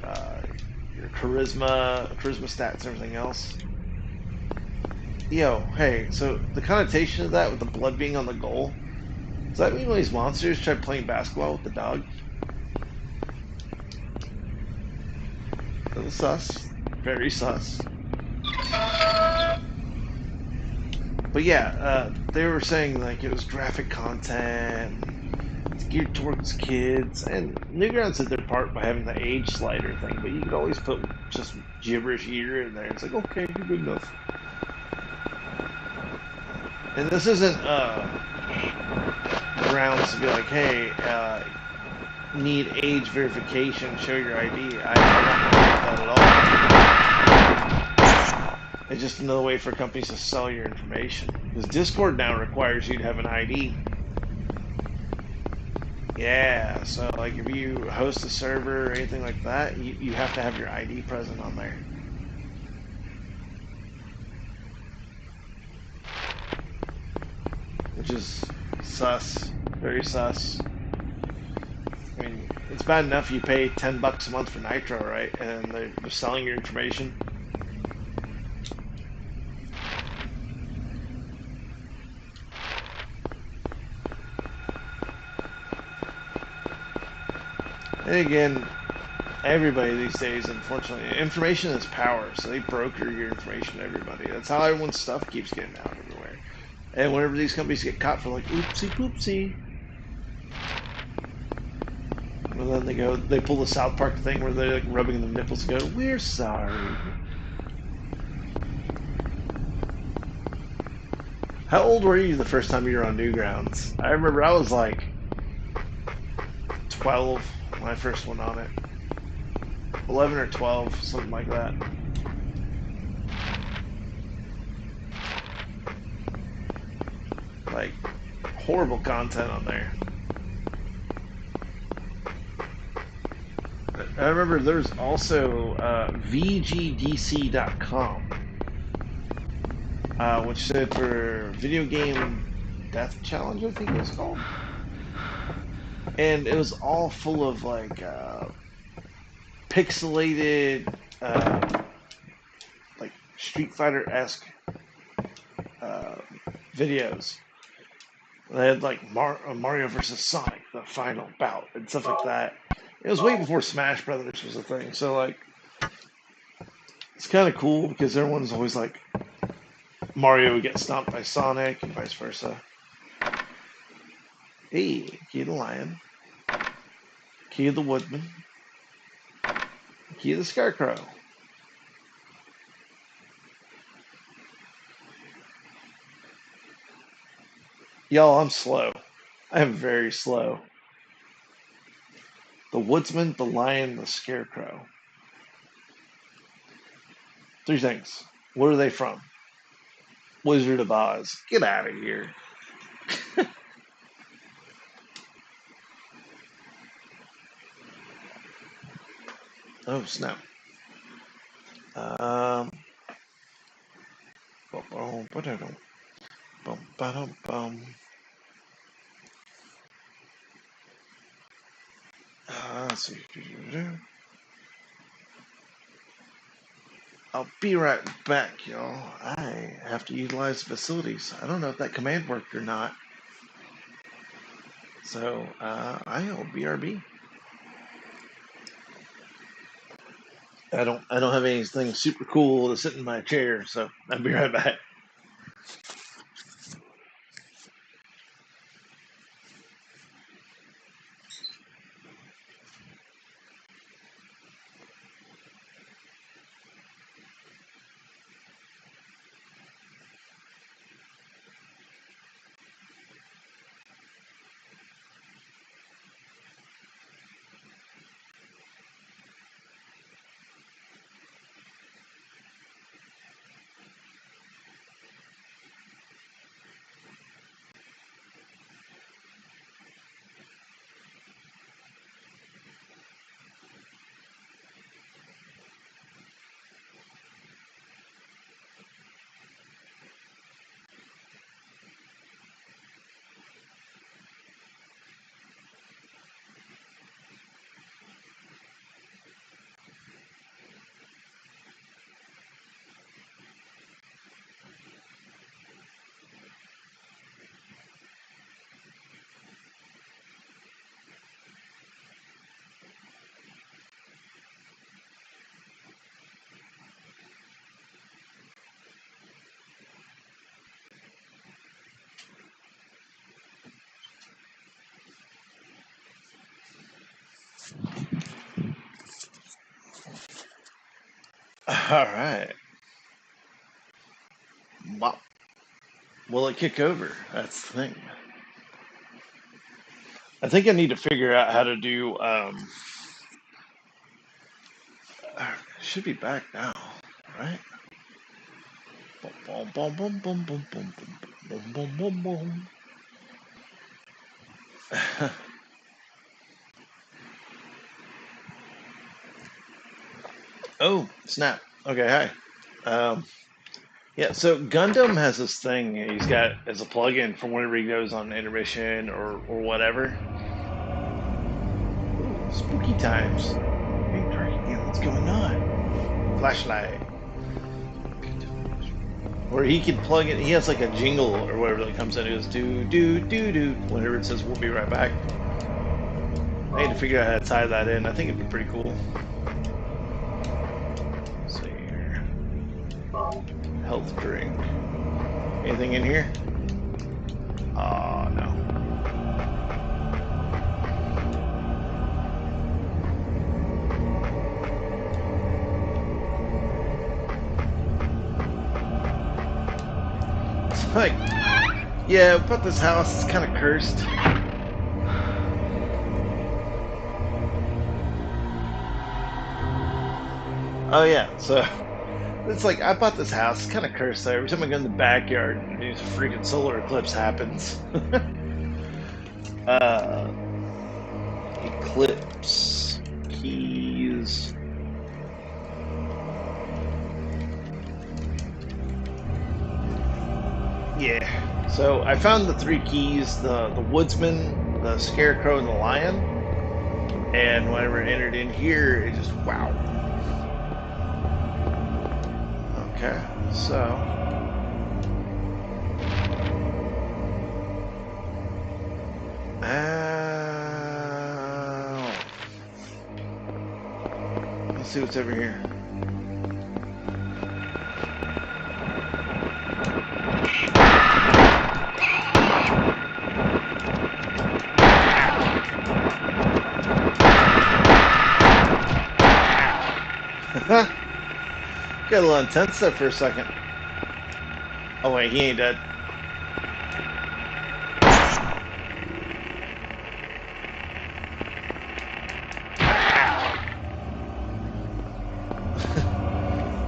charisma stats, and everything else. Yo, hey, so the connotation of that with the blood being on the goal, does that mean when these monsters try playing basketball with the dog? A little sus. Very sus. But yeah, they were saying like it was graphic content, it's geared towards kids, and Newgrounds did their part by having the age slider thing, but you could always put just gibberish year in there. It's like, okay, you're good enough. And this isn't grounds to be like, hey, need age verification, show your ID. I'm not going to that at all. It's just another way for companies to sell your information. Because Discord now requires you to have an ID. Yeah, so like if you host a server or anything like that, you have to have your ID present on there. Which is sus. Very sus. I mean, it's bad enough you pay $10 a month for Nitro, right? And they're selling your information. And again, everybody these days, unfortunately, information is power, so they broker your information to everybody. That's how everyone's stuff keeps getting out everywhere. And whenever these companies get caught for like, oopsie poopsie, and then they pull the South Park thing where they're like rubbing the nipples and go, we're sorry. How old were you the first time you were on Newgrounds? I remember I was like 12 when I first went on it. 11 or 12, something like that. Like, horrible content on there. I remember there's also VGDC.com, which stood for Video Game Death Challenge, I think it was called. And it was all full of like pixelated, like Street Fighter-esque videos. They had like Mario versus Sonic, the final bout, and stuff like that. It was way before Smash Brothers was a thing, so like it's kind of cool because everyone's always like Mario would get stomped by Sonic and vice versa. Hey, Key the Lion, Key the Woodman, Key the Scarecrow. Y'all, I'm slow. I am very slow. The Woodsman, the Lion, the Scarecrow. Three things. Where are they from? Wizard of Oz. Get out of here. Oh, snap. Um, bum, bum, bum. Let's see. I'll be right back, y'all. I have to utilize facilities. I don't know if that command worked or not. So, I'll BRB. I don't have anything super cool to sit in my chair, so I'll be right back. Alright. Wow. Will it kick over? That's the thing. I think I need to figure out how to do, should be back now, right? Boom, boom, boom, boom, boom, boom, boom, boom, boom, boom, boom. Oh, snap. Okay, hi. Yeah, so Gundam has this thing he's got as a plugin for whenever he goes on intermission or whatever. Ooh, spooky times. Hey, dark again, what's going on? Flashlight. Or he can plug it, he has like a jingle or whatever that comes in. It goes do, do, do, do, whenever it says we'll be right back. I need to figure out how to tie that in. I think it'd be pretty cool. Let's see here. Health drink. Anything in here? Oh, no. It's like, yeah, but this house is kind of cursed. Oh yeah, so it's like I bought this house, it's kind of cursed though. Every time I go in the backyard, these freaking solar eclipse happens. uh, eclipse keys. Yeah. So I found the three keys: the woodsman, the scarecrow, and the lion. And whenever it entered in here, it just wow. Okay, so let's see what's over here. Got a little intense there for a second. Oh wait, he ain't dead.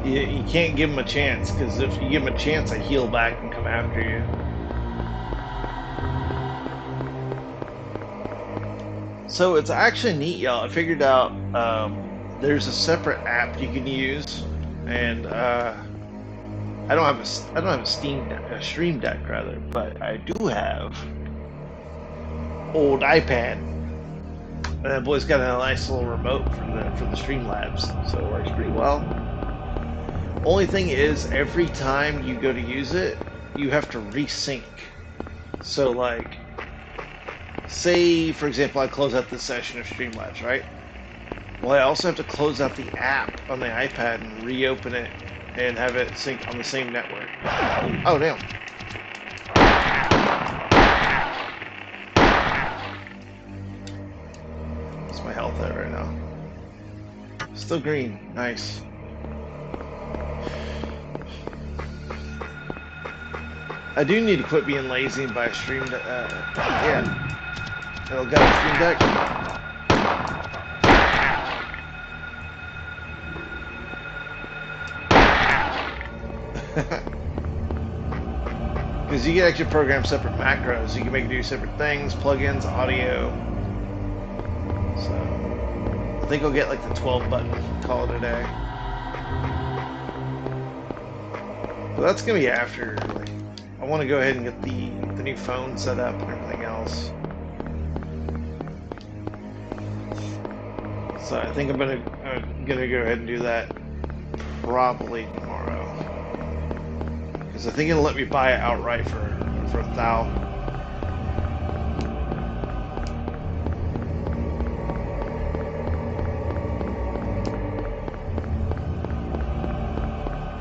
You can't give him a chance, because if you give him a chance, I heal back and come after you. So it's actually neat, y'all. I figured out there's a separate app you can use, and I don't have a Stream Deck rather, but I do have old iPad, and that boy's got a nice little remote for the Streamlabs, so it works pretty well. Only thing is, every time you go to use it, you have to resync. So like, say for example I close out this session of Streamlabs, right? Well, I also have to close out the app on the iPad and reopen it and have it sync on the same network. Oh, damn. What's my health at right now? Still green. Nice. I do need to quit being lazy and buy a Stream Deck. Yeah. Oh, got a Stream Deck. Because you can actually program separate macros. You can make it do separate things, plugins, audio. So I think I'll get like the 12 button, call it a day. But that's gonna be after. Like, I want to go ahead and get the new phone set up and everything else. So I think I'm gonna go ahead and do that probably tomorrow. Because I think it'll let me buy it outright for $1,000.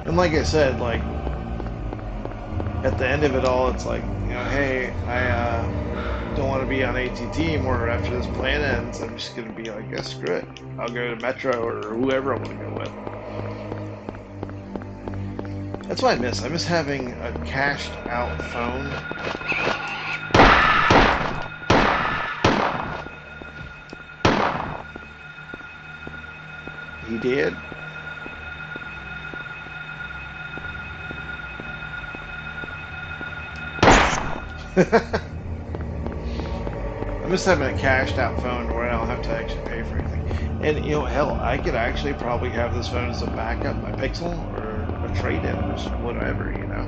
And like I said, like at the end of it all, it's like, you know, hey, I don't want to be on ATT anymore after this plan ends. I'm just gonna be like, yeah, screw it. I'll go to Metro or whoever I want to go with. That's what I miss. I miss having a cashed out phone. He did. I miss having a cashed out phone where I don't have to actually pay for anything. And you know, hell, I could actually probably have this phone as a backup, my Pixel, or a trade-in, or whatever, you know.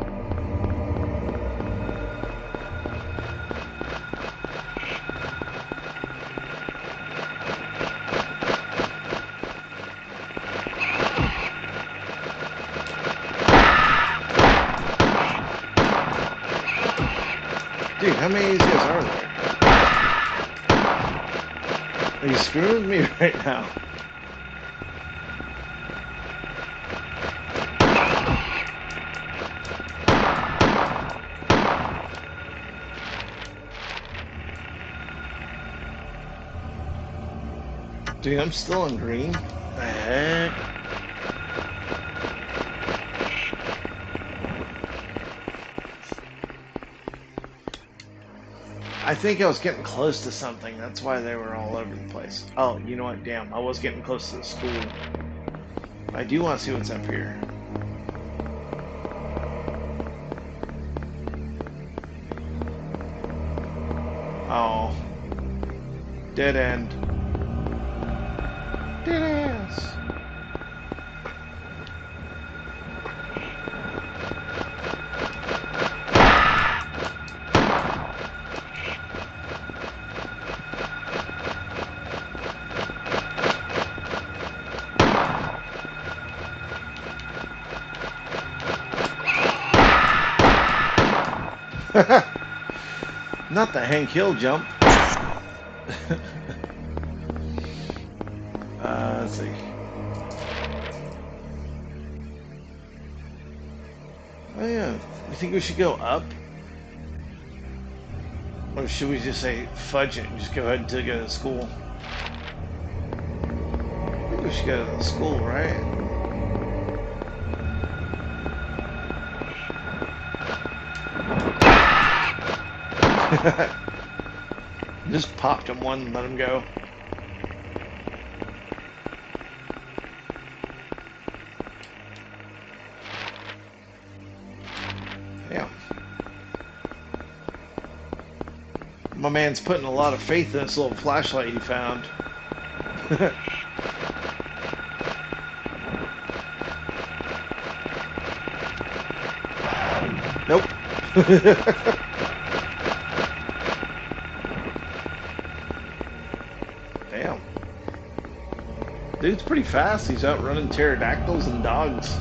Dude, how many of these guys are there? Are you screwing with me right now? Dude, I'm still in green. The heck? I think I was getting close to something. That's why they were all over the place. Oh, you know what? Damn, I was getting close to the school. I do want to see what's up here. Oh. Dead end. Dead ass. Not the Hank Hill jump. Let's see. Oh yeah. You think we should go up? Or should we just say fudge it and just go ahead and go to school? I think we should go to the school, right? Just popped him one and let him go. Yeah. My man's putting a lot of faith in this little flashlight he found. Nope. Damn. Dude's pretty fast. He's out running pterodactyls and dogs.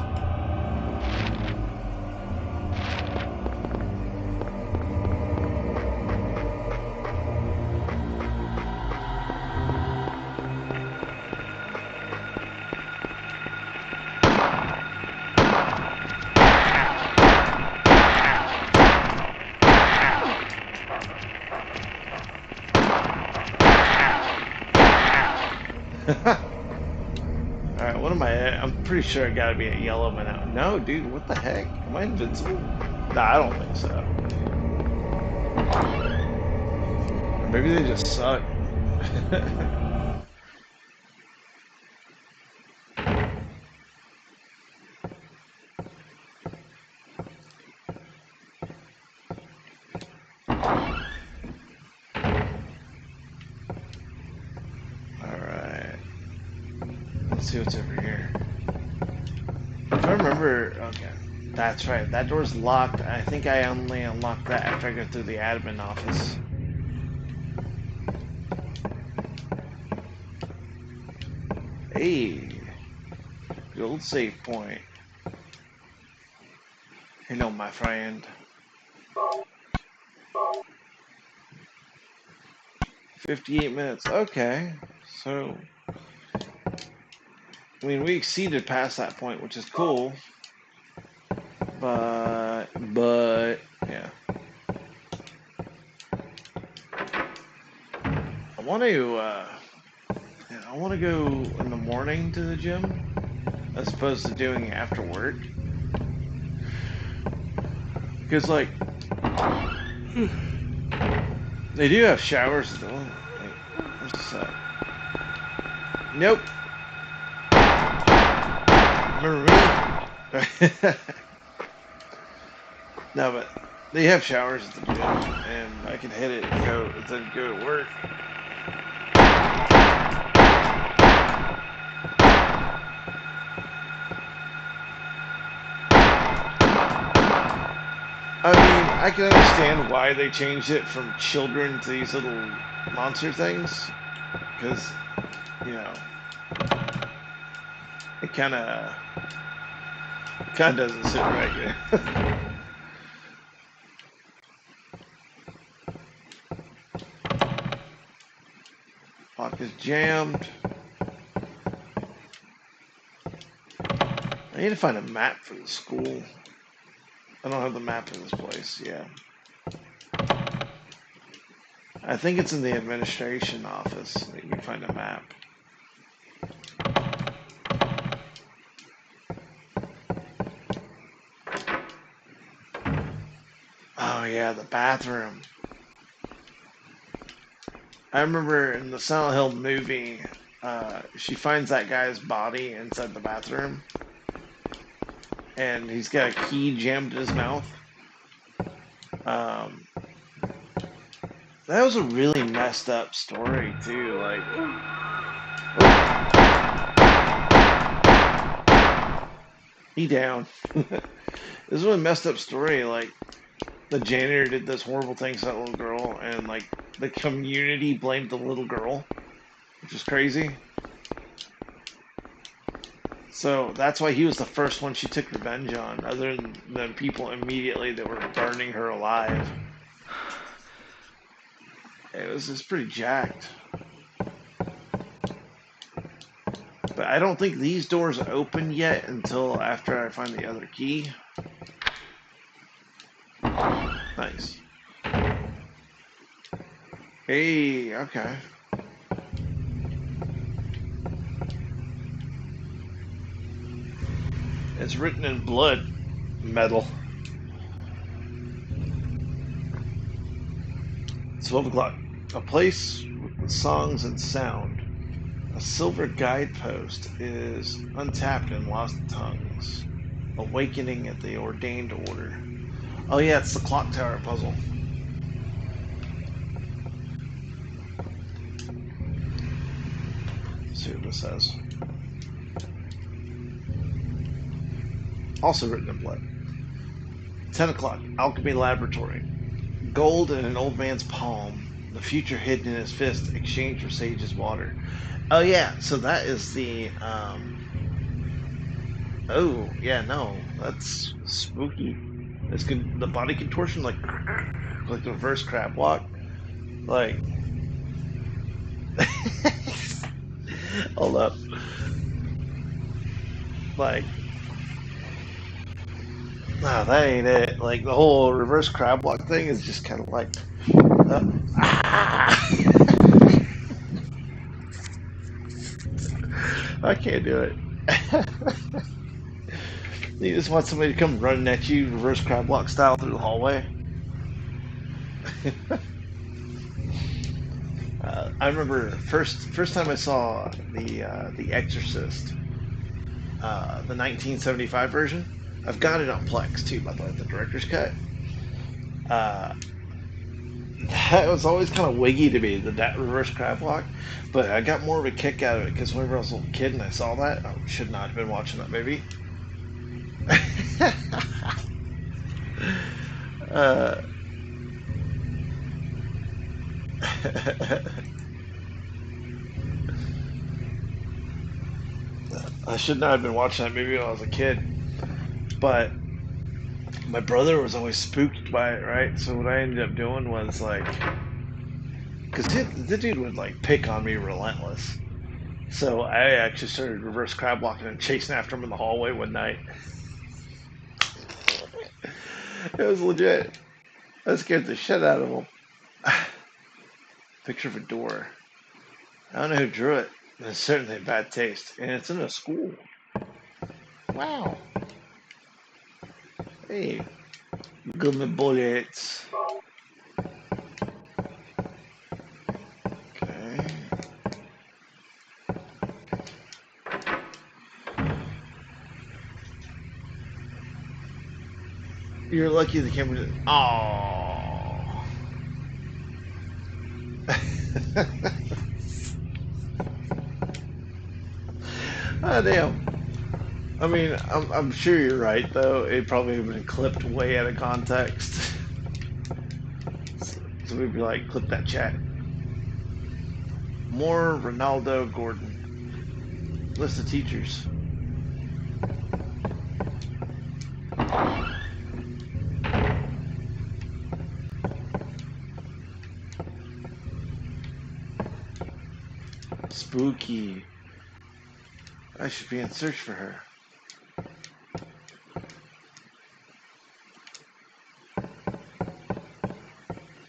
Alright, what am I at? I'm pretty sure I gotta be at yellow by now. No, dude, what the heck? Am I invincible? Nah, I don't think so. Or maybe they just suck. Let's see what's over here. If I remember, okay, that's right. That door's locked. I think I only unlock that after I go through the admin office. Hey, good old save point. Hello, my friend. 58 minutes. Okay, so I mean, we exceeded past that point, which is cool. But yeah. I want to go in the morning to the gym as opposed to doing it after work. Because, like, they do have showers, though. Wait, where's this at? Nope. Remember me? No, but they have showers at the gym, and I can hit it and then go to work. I mean, I can understand why they changed it from children to these little monster things, because, you know, it kind of doesn't sit right. Lock is jammed. I need to find a map for the school. I don't have the map of this place. Yeah. I think it's in the administration office that you can find a map. Oh yeah, the bathroom. I remember in the Silent Hill movie, she finds that guy's body inside the bathroom, and he's got a key jammed in his mouth. Um, that was a really messed up story too. Like, he down. This was a messed up story. Like, the janitor did this horrible thing to that little girl, and like the community blamed the little girl, which is crazy. So that's why he was the first one she took revenge on, other than people immediately that were burning her alive. It's pretty jacked. But I don't think these doors open yet until after I find the other key. Nice. Hey, okay. It's written in blood. Metal. 12 o'clock. A place with songs and sound. A silver guidepost is untapped and lost tongues. Awakening at the ordained order. Oh yeah, it's the clock tower puzzle. Let's see what this says. Also written in blood. 10 o'clock. Alchemy laboratory. Gold in an old man's palm. The future hidden in his fist. Exchange for sage's water. Oh yeah, so that is the oh yeah, no, that's spooky. It's good. The body contortion, like the reverse crab walk, like. Hold up, like, no, that ain't it. Like the whole reverse crab walk thing is just kind of like, ah! I can't do it. You just want somebody to come running at you, reverse crab walk style, through the hallway. I remember first time I saw the Exorcist, the 1975 version. I've got it on Plex too, by the way, the director's cut. Uh, that was always kind of wiggy to me, that reverse crab walk, but I got more of a kick out of it because whenever I was a little kid and I saw that, I should not have been watching that movie. uh, I should not have been watching that movie when I was a kid, but my brother was always spooked by it, right? So what I ended up doing was like, because the dude would like pick on me relentless. So I actually started reverse crab walking and chasing after him in the hallway one night. It was legit. I scared the shit out of him. Picture of a door. I don't know who drew it, but it's certainly a bad taste. And it's in a school. Wow. Hey, Gummy bullets. Okay. You're lucky the camera didn't. Oh. Ah, damn. I mean, I'm sure you're right, though. It probably would have been clipped way out of context. So we'd be like, clip that chat. More Ronaldo Gordon. List of teachers. Spooky. I should be in search for her.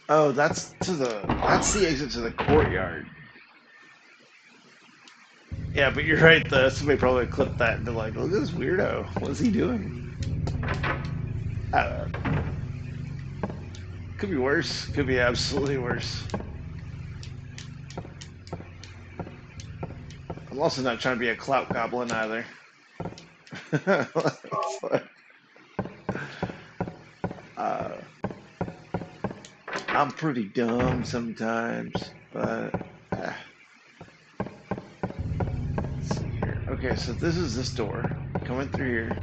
Oh, that's the exit to the courtyard. Yeah, but you're right though. Somebody probably clipped that and they're like, look at this weirdo. What is he doing? I don't know. Could be worse. Could be absolutely worse. I'm also not trying to be a clout goblin either. uh, I'm pretty dumb sometimes, but let's see here. Okay, so this is this door. Coming through here.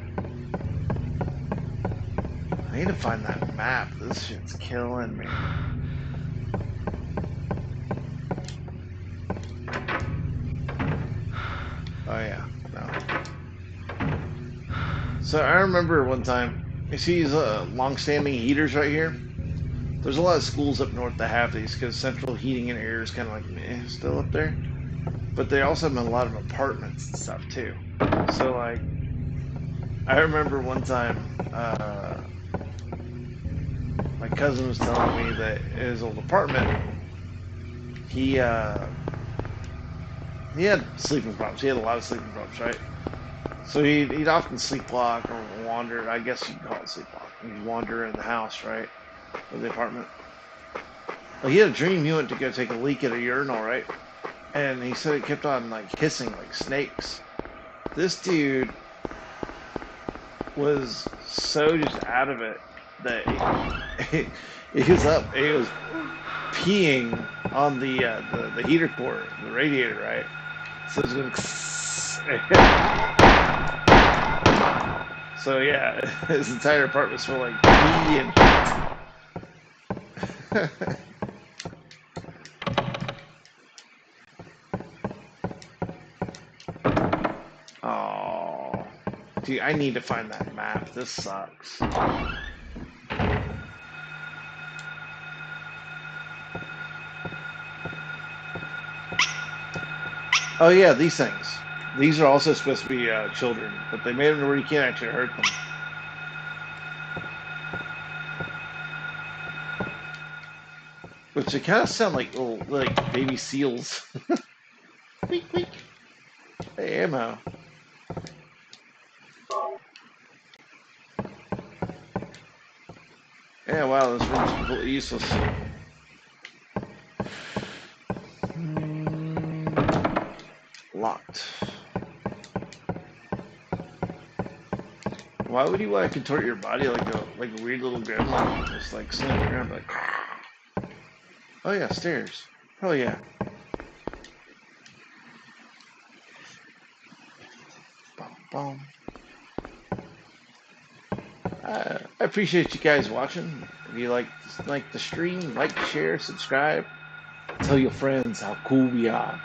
I need to find that map. This shit's killing me. Oh yeah, no. So I remember one time, you see these long-standing heaters right here? There's a lot of schools up north that have these because central heating and air is kind of like meh, still up there. But they also have a lot of apartments and stuff too. So like, I remember one time, my cousin was telling me that in his old apartment, he had sleeping problems. He had a lot of sleeping problems, right? So he'd often sleepwalk or wander. I guess you'd call it sleepwalk. He'd wander in the house, right, or the apartment. Well, he had a dream he went to go take a leak at a urinal, right? And he said it kept on like hissing like snakes. This dude was so just out of it that he was up. He was peeing on the heater core, the radiator, right? So it was going. So yeah, his entire apartment smelled like pee and heat. Oh, dude, I need to find that map. This sucks. Oh yeah, these things. These are also supposed to be children, but they made them to where you can't actually hurt them. Which they kind of sound like little like baby seals. Quick, quick. Hey, ammo. Yeah, wow, this room's completely useless. Locked. Why would you want to contort your body like a weird little gremlin? Just like slinking around like. Oh yeah, stairs. Oh yeah. Boom, boom. I appreciate you guys watching. If you like the stream, like, share, subscribe. Tell your friends how cool we are.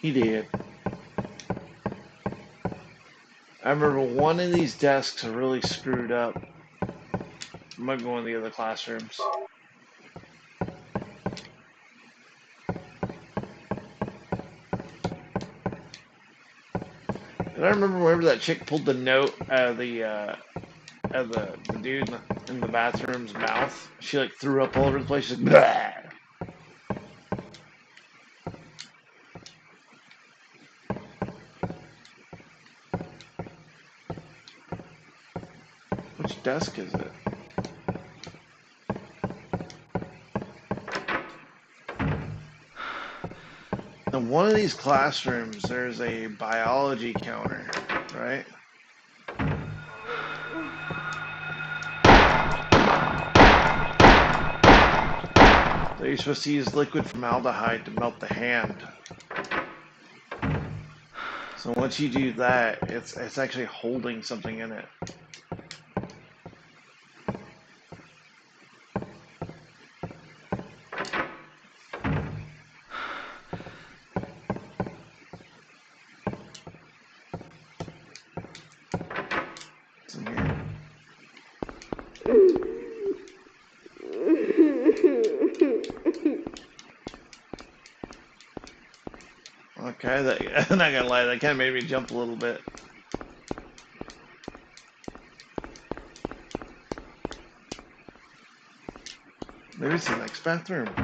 He did. I remember one of these desks are really screwed up. I might go in the other classrooms. And I remember whenever that chick pulled the note out of the dude in the bathroom's mouth, she like threw up all over the place. She's like, "Bleh." Which desk is it? In one of these classrooms, there's a biology counter, right? So you're supposed to use liquid formaldehyde to melt the hand. So once you do that, it's actually holding something in it. It's in here. Okay, I'm not gonna lie, that kind of made me jump a little bit. Maybe it's the next bathroom.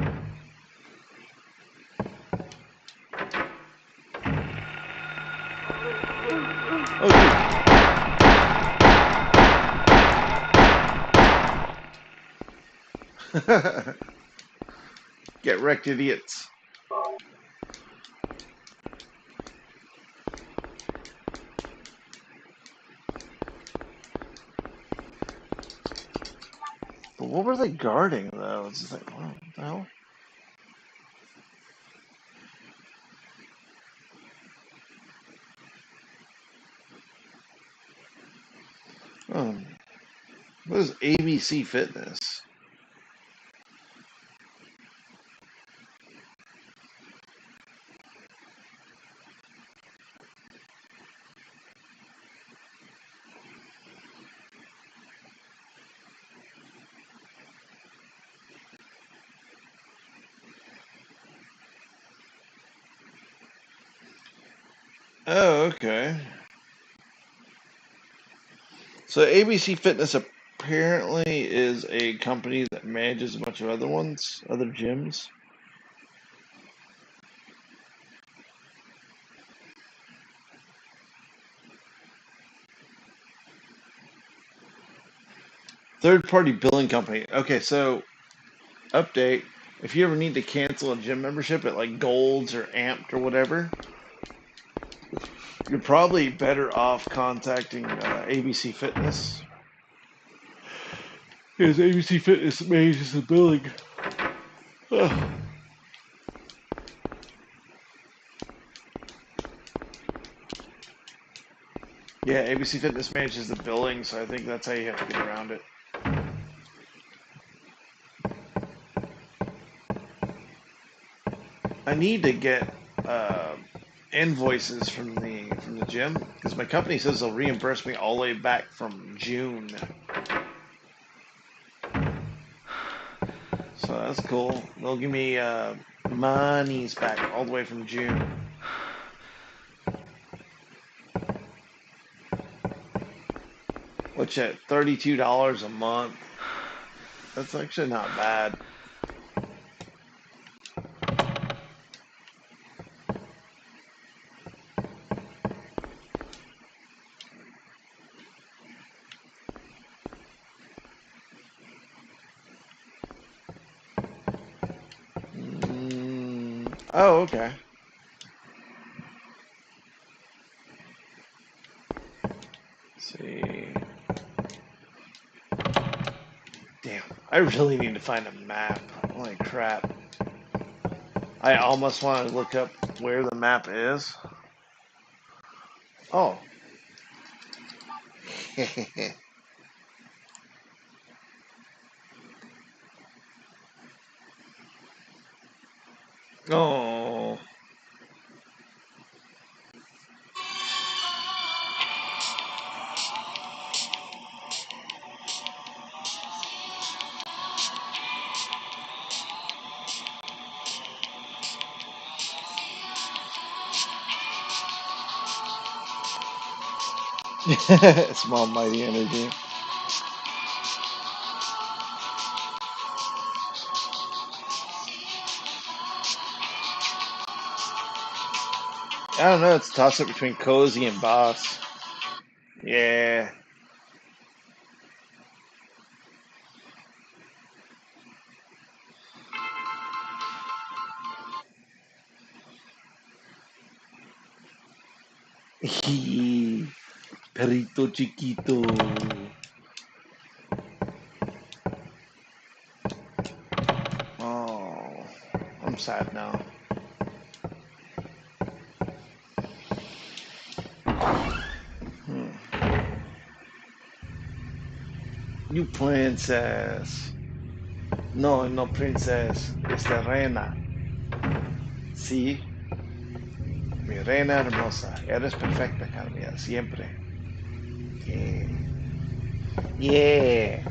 Oh, dude. Get wrecked, idiots. But what were they guarding, though? It's just like, what the hell? What is ABC Fitness? Oh, okay. So ABC Fitness apparently is a company that manages a bunch of other ones, other gyms. Third-party billing company. Okay, so update. If you ever need to cancel a gym membership at like Gold's or Amped or whatever, you're probably better off contacting ABC Fitness. Because ABC Fitness manages the billing. Ugh. Yeah, ABC Fitness manages the billing, so I think that's how you have to get around it. I need to get invoices from the gym because my company says they'll reimburse me all the way back from June. So that's cool. They'll give me monies back all the way from June. Which at $32 a month, that's actually not bad. Oh, okay. Let's see. Damn, I really need to find a map. Holy crap. I almost want to look up where the map is. Oh. Oh. Small mighty energy. I don't know, it's a toss up between cozy and boss. Yeah. Perrito chiquito. Oh, I'm sad now. You princess. No, no princess. Esta reina. Sí, mi reina hermosa. Eres perfecta, Carmela, siempre. Yeah. Yeah.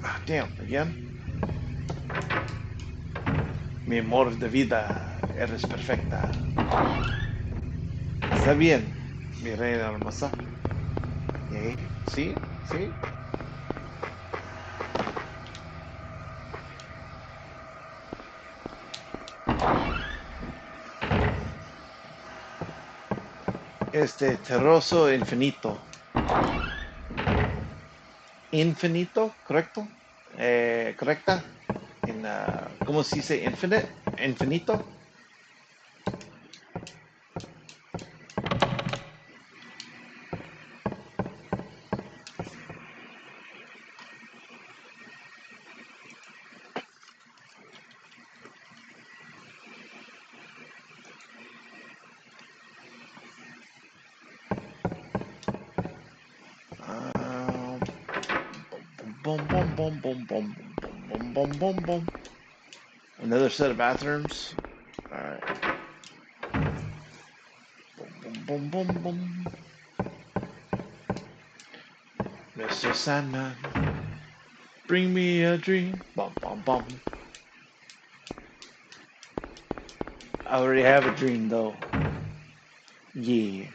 Ah, damn, again. Mi amor de vida, eres perfecta. Está bien, mi reina hermosa. Sí, sí. Este terroso infinito. Infinito, ¿correcto? ¿Correcta? ¿Cómo se dice infinite? Infinito. Ah, boom, boom, boom, boom, boom, boom, boom, boom, boom. Another set of bathrooms. All right. Boom, boom, boom, boom. Mr. Sandman, bring me a dream. Bum, bum, bum. I already have a dream though. Yeah.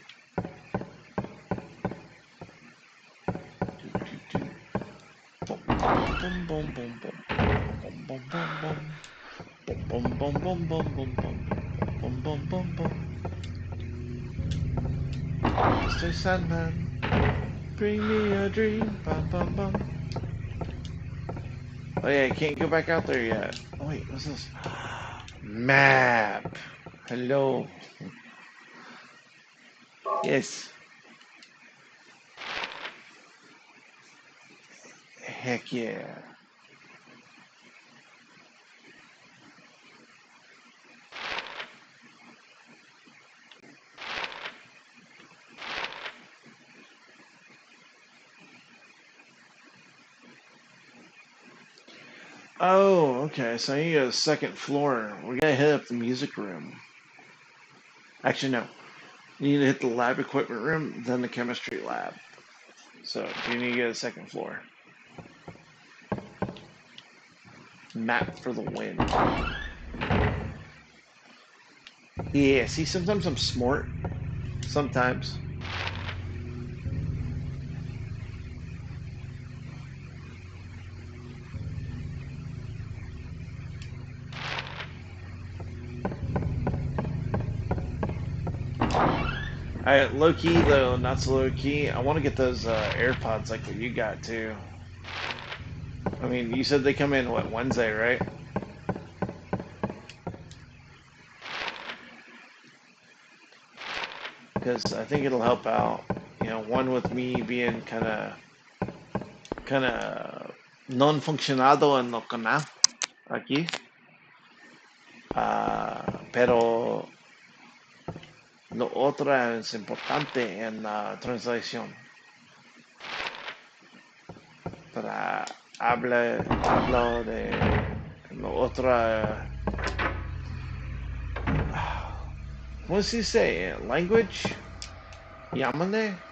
Boom, boom, boom, boom, boom. Boom, boom, boom, boom. Boom, boom, boom, boom, boom, boom, boom. Boom, boom, boom, boom. Mr. Sandman, bring me a dream. Bum, bum, bum. Oh yeah, I can't go back out there yet. Oh wait, what's this? Map. Hello. Yes. Heck yeah. Oh, okay. So I need a second floor. We gotta hit up the music room. Actually, no. You need to hit the lab equipment room, then the chemistry lab. So you need to get a second floor. Map for the win. Yeah, see, sometimes I'm smart. Sometimes. Low key though, not so low key. I want to get those AirPods like what you got too. I mean, you said they come in what Wednesday, right? Because I think it'll help out. You know, one with me being kind of non funcionado en lo canal aquí. Pero lo otro es importante en la translación. Para hablo de lo otro. ¿Cómo se dice? Language? Llámale.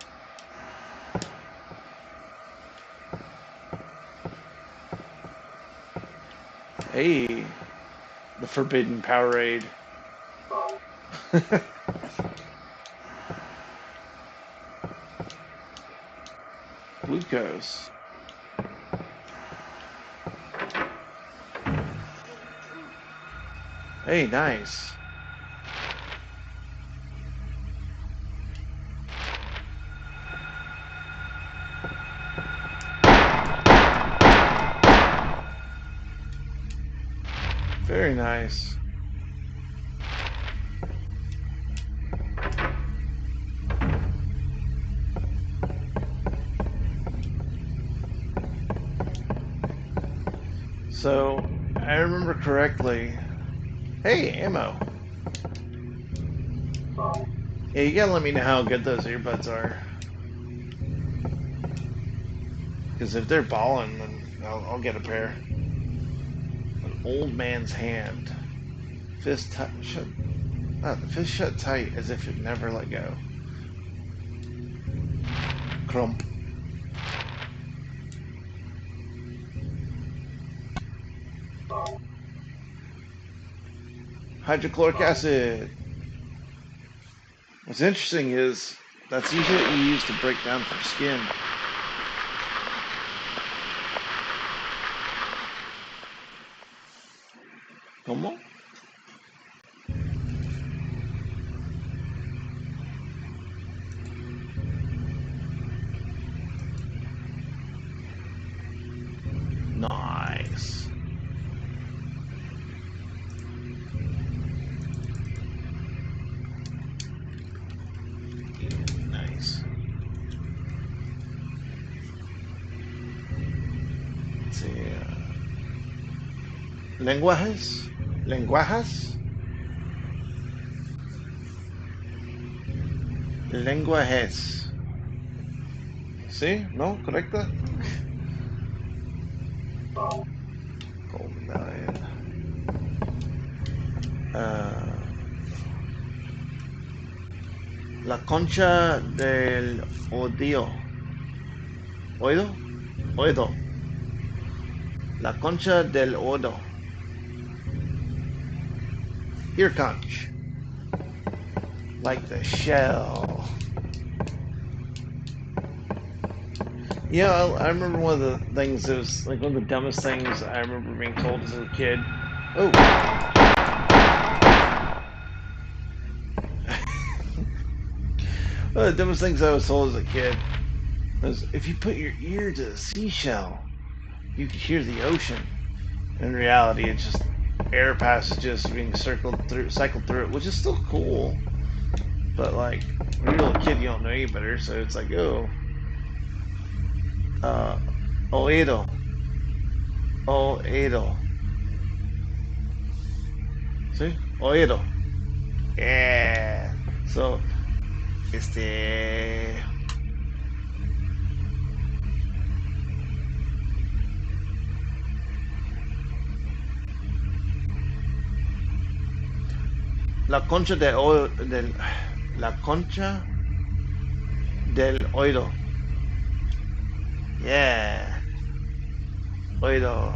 Hey, the Forbidden Powerade. Glucose. Hey, nice. Very nice. So, I remember correctly. Hey, ammo. Yeah, you gotta let me know how good those earbuds are. Because if they're balling, then I'll get a pair. An old man's hand. Fist shut. The fist shut tight as if it never let go. Crump. Hydrochloric acid. What's interesting is that's usually what you use to break down for skin. ¿Cómo? Nice. Nice. Let's see. Lenguajes. Lenguajes. Lenguajes. ¿Sí? ¿No? ¿Correcta? Gold medallion. La concha del odio. ¿Oído? Oído. La concha del odo. Ear conch. Like the shell. Yeah, I remember one of the things that was like one of the dumbest things I remember being told as a kid. Oh. One of the dumbest things I was told as a kid was if you put your ear to the seashell, you could hear the ocean. In reality, it's just air passages being cycled through it, which is still cool. But like, when you're a little kid, you don't know any better, so it's like, oh, oído, oído. See, oído. Yeah. So, la concha la concha del oído. Yeah. Oído.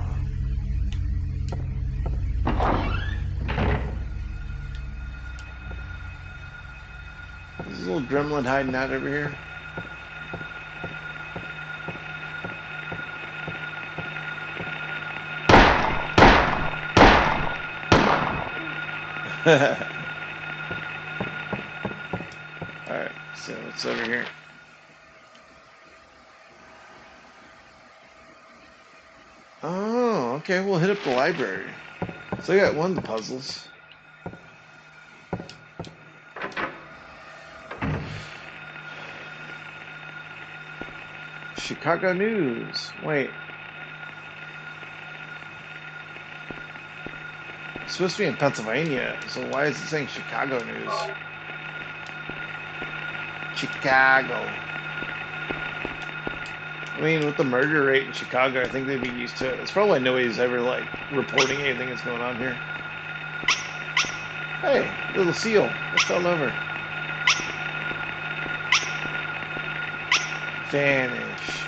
There's a little gremlin hiding out over here. Alright, so what's over here? Oh, okay, we'll hit up the library. So I got one of the puzzles. Chicago News. Wait. It's supposed to be in Pennsylvania, so why is it saying Chicago News? Chicago. I mean, with the murder rate in Chicago, I think they'd be used to it. It's probably why nobody's ever, like, reporting anything that's going on here. Hey, little seal. It fell over. Vanish.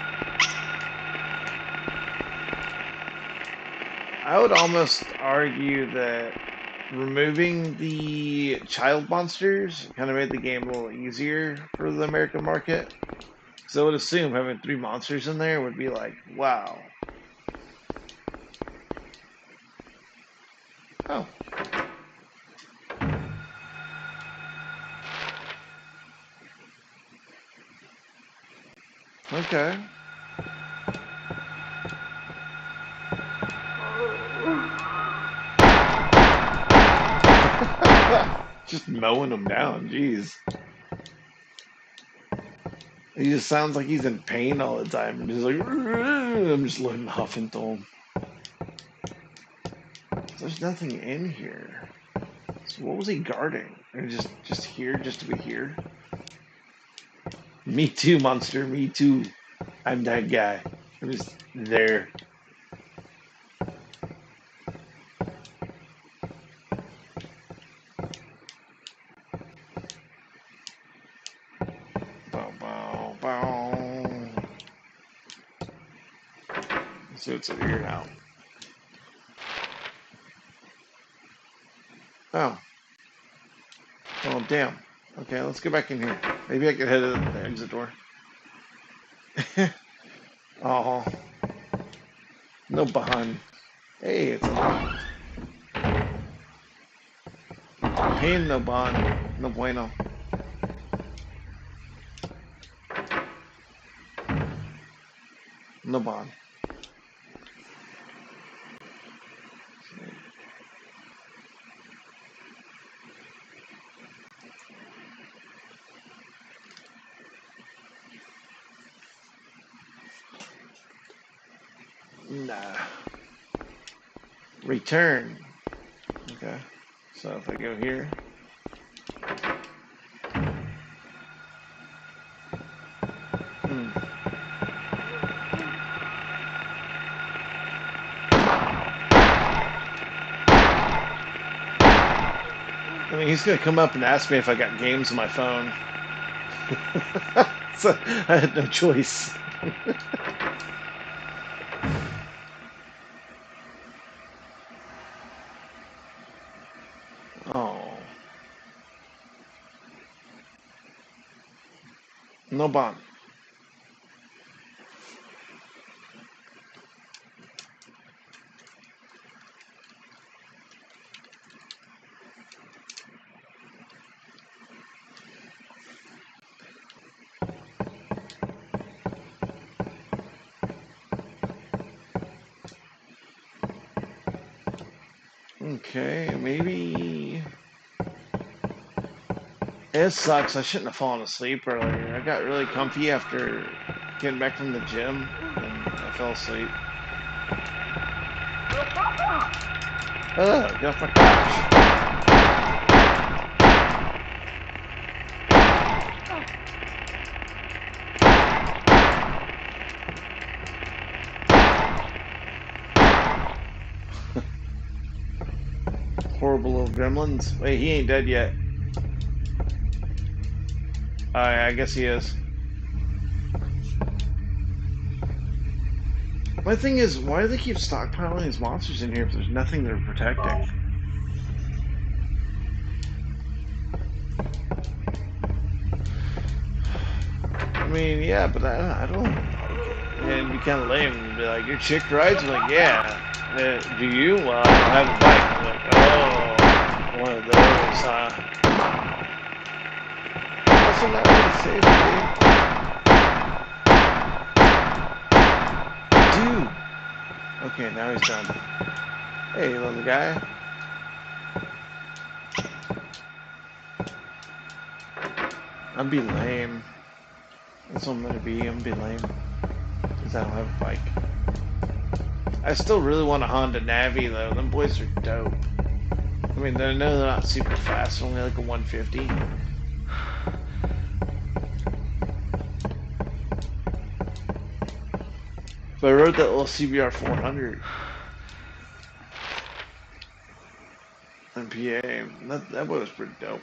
I would almost argue that removing the child monsters kind of made the game a little easier for the American market. So I would assume having 3 monsters in there would be like, wow. Oh. Okay. mowing them down. Jeez. He just sounds like he's in pain all the time. And he's like, I'm just letting huff into him. There's nothing in here. So what was he guarding? Or just here, just to be here? Me too, monster. Me too. I'm that guy. I'm just there. Bow, bow, bow. Let's see what's over here now. Oh. Oh, damn. Okay, let's go back in here. Maybe I could head to the exit door. Oh. No bond. Hey, it's unlocked. Pain, no bond. No bueno. No bond. Nah. Return. Okay. So if I go here. I mean, he's gonna come up and ask me if I got games on my phone. So I had no choice. Oh. No bond. Okay, maybe. It sucks. I shouldn't have fallen asleep earlier. I got really comfy after getting back from the gym, and I fell asleep. Oh, get off my couch. Horrible little gremlins. Wait, he ain't dead yet. I guess he is. My thing is, why do they keep stockpiling these monsters in here if there's nothing they're protecting? I mean, yeah, but I don't. Yeah, it'd be kind of lame. You'd be like, your chick rides? I'm like, yeah. Do you? Well, I don't have a bike. I'm like, oh, one of those, huh? Also not really safe, dude. Okay, now he's done. Hey, little guy. I'd be lame. That's what I'm gonna be. I'm gonna be lame. Because I don't have a bike. I still really want a Honda Navi, though. Them boys are dope. I mean, I know they're not super fast. Only like a 150. But I rode that little CBR 400 MPA. That boy was pretty dope.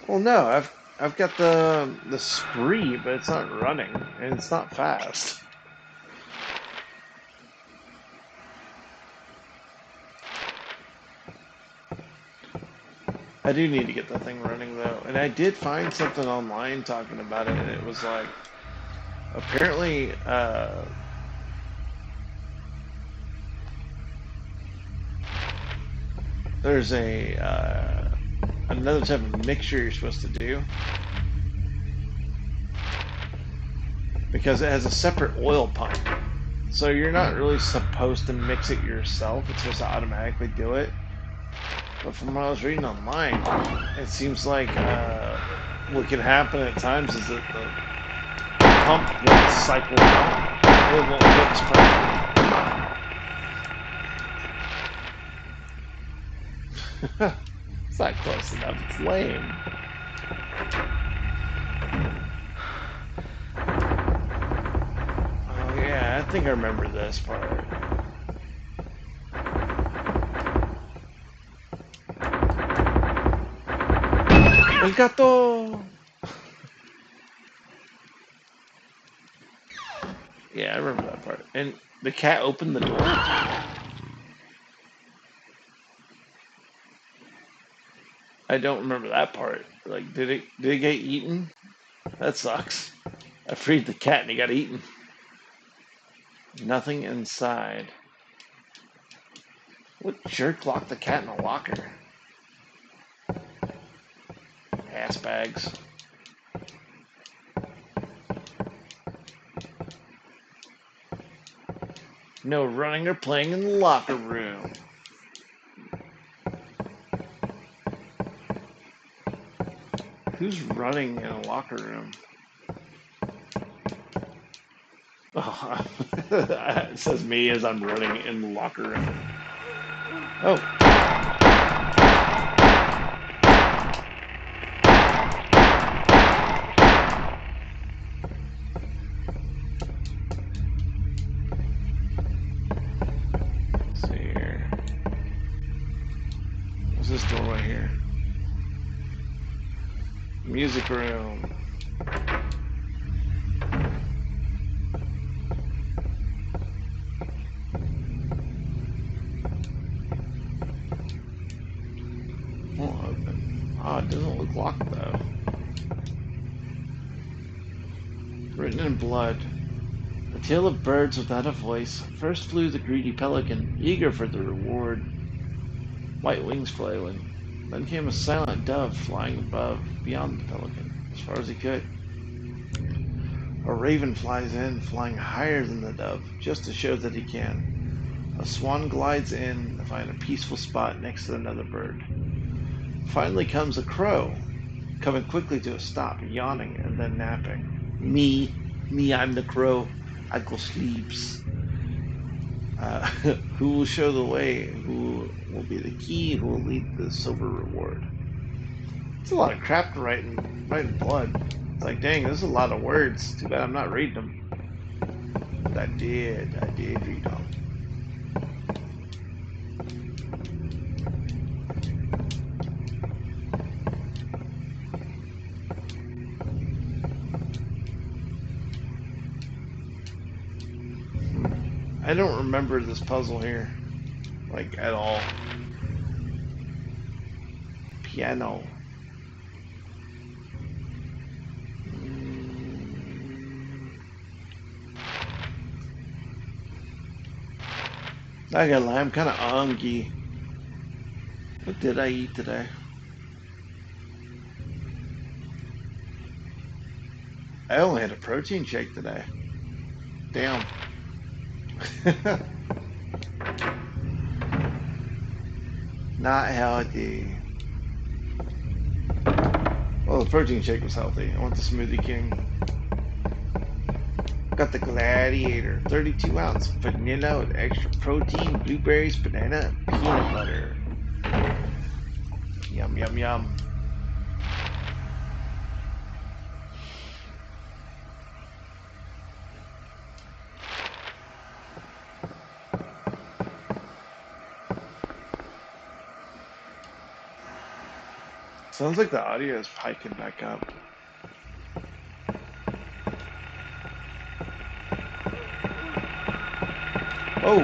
Well, no, I've got the spree, but it's not running and it's not fast. I do need to get that thing running though, and I did find something online talking about it, and it was like apparently there's a another type of mixture you're supposed to do because it has a separate oil pump. So you're not really supposed to mix it yourself. It's supposed to automatically do it. But from what I was reading online, it seems like what can happen at times is that the pump won't cycle out. It won't mix properly. It's not close enough. It's lame. Oh yeah, I think I remember this part. El gato! Yeah, I remember that part. And the cat opened the door? I don't remember that part. Like, did it get eaten? That sucks. I freed the cat and he got eaten. Nothing inside. What jerk locked the cat in a locker? Ass bags. No running or playing in the locker room. Who's running in a locker room? Oh, it says me as I'm running in the locker room. Oh. Let's see here. What's this door right here? Music room. Won't open. Oh, it doesn't look locked though. Written in blood. A tale of birds without a voice. First flew the greedy pelican, eager for the reward, white wings flailing. Then came a silent dove flying above, beyond the pelican, as far as he could. A raven flies in, flying higher than the dove, just to show that he can. A swan glides in to find a peaceful spot next to another bird. Finally comes a crow, coming quickly to a stop, yawning and then napping. Me, I'm the crow. I go sleeps. Who will show the way? Who will be the key? Who will lead the silver reward? It's a lot of crap to write in blood. It's like, dang, this is a lot of words. Too bad I'm not reading them. But I did read them. I don't remember this puzzle here, like, at all. Piano. I gotta lie, I'm kind of hungry. What did I eat today? I only had a protein shake today. Damn. Not healthy. Well, the protein shake was healthy. I want the Smoothie King. Got the Gladiator, 32 ounce vanilla with extra protein, blueberries, banana, and peanut butter. Yum, yum, yum. Sounds like the audio is hiking back up. Oh,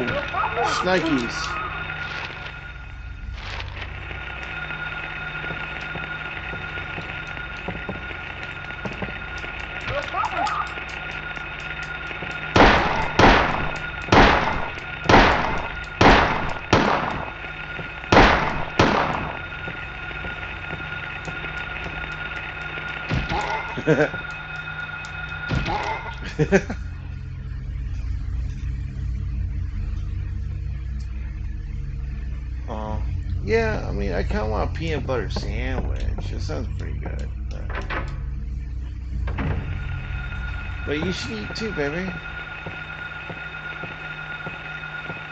shnikes. Oh, yeah, I mean, I kind of want a peanut butter sandwich. It sounds pretty good. But you should eat too, baby.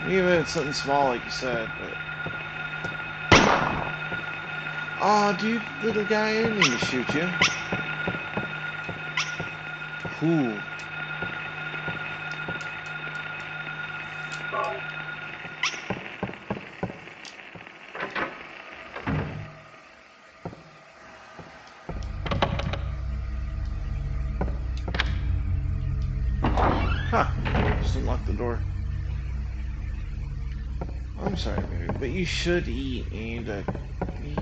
Even if it's something small, like you said. But... Oh, dude, little guy, I didn't mean to shoot you. Cool. Huh. Just unlock the door. I'm sorry, baby, but you should eat. You need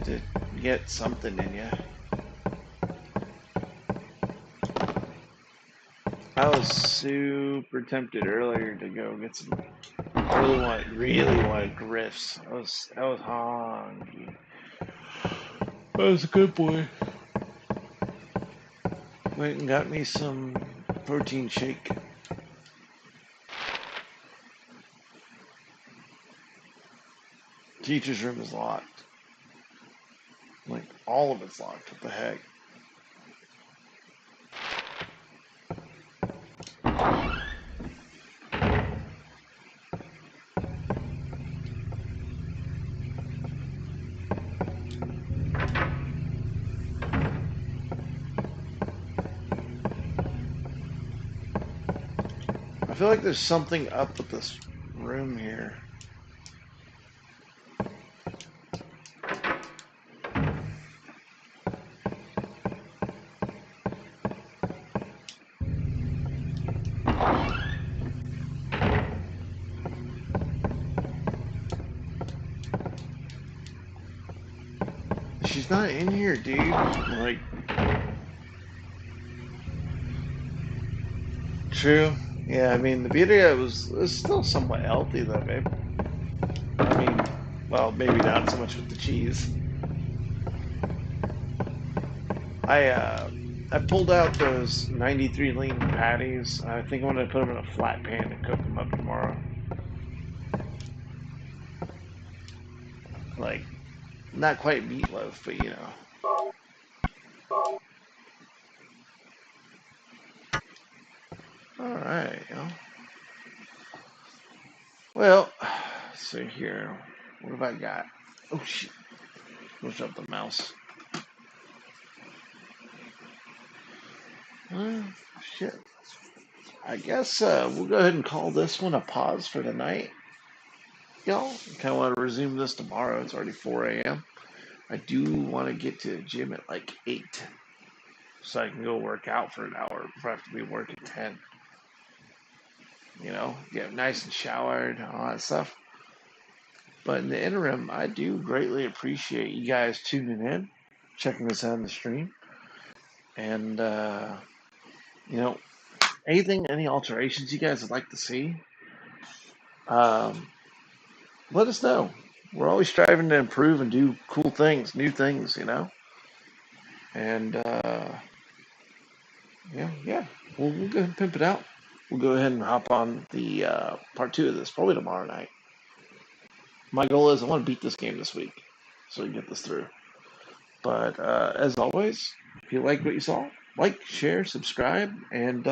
to get something in you. I was super tempted earlier to go get some. I really wanted grifts. I was hungry. I was a good boy. Went and got me some protein shake. Teacher's room is locked. Like all of it's locked. What the heck? I feel like there's something up with this room here. She's not in here, dude. Like, true. Yeah, I mean, the birria was still somewhat healthy, though, babe. I mean, well, maybe not so much with the cheese. I pulled out those 93 lean patties. I think I'm gonna put them in a flat pan and cook them up tomorrow. Like, not quite meatloaf, but you know. All right, you know. Well, let's see here. What have I got? Oh shit! Push up the mouse. Shit. I guess we'll go ahead and call this one a pause for the night. Y'all, kind of want to resume this tomorrow. It's already 4 a.m. I do want to get to the gym at like 8 so I can go work out for an hour before I have to be working 10. You know, get nice and showered and all that stuff. But in the interim, I do greatly appreciate you guys tuning in, checking us out on the stream. And, you know, any alterations you guys would like to see, um, let us know. We're always striving to improve and do cool things, new things, you know? And, yeah, we'll go ahead and pimp it out. We'll go ahead and hop on the part 2 of this, probably tomorrow night. My goal is I want to beat this game this week so we can get this through. But as always, if you like what you saw, like, share, subscribe, and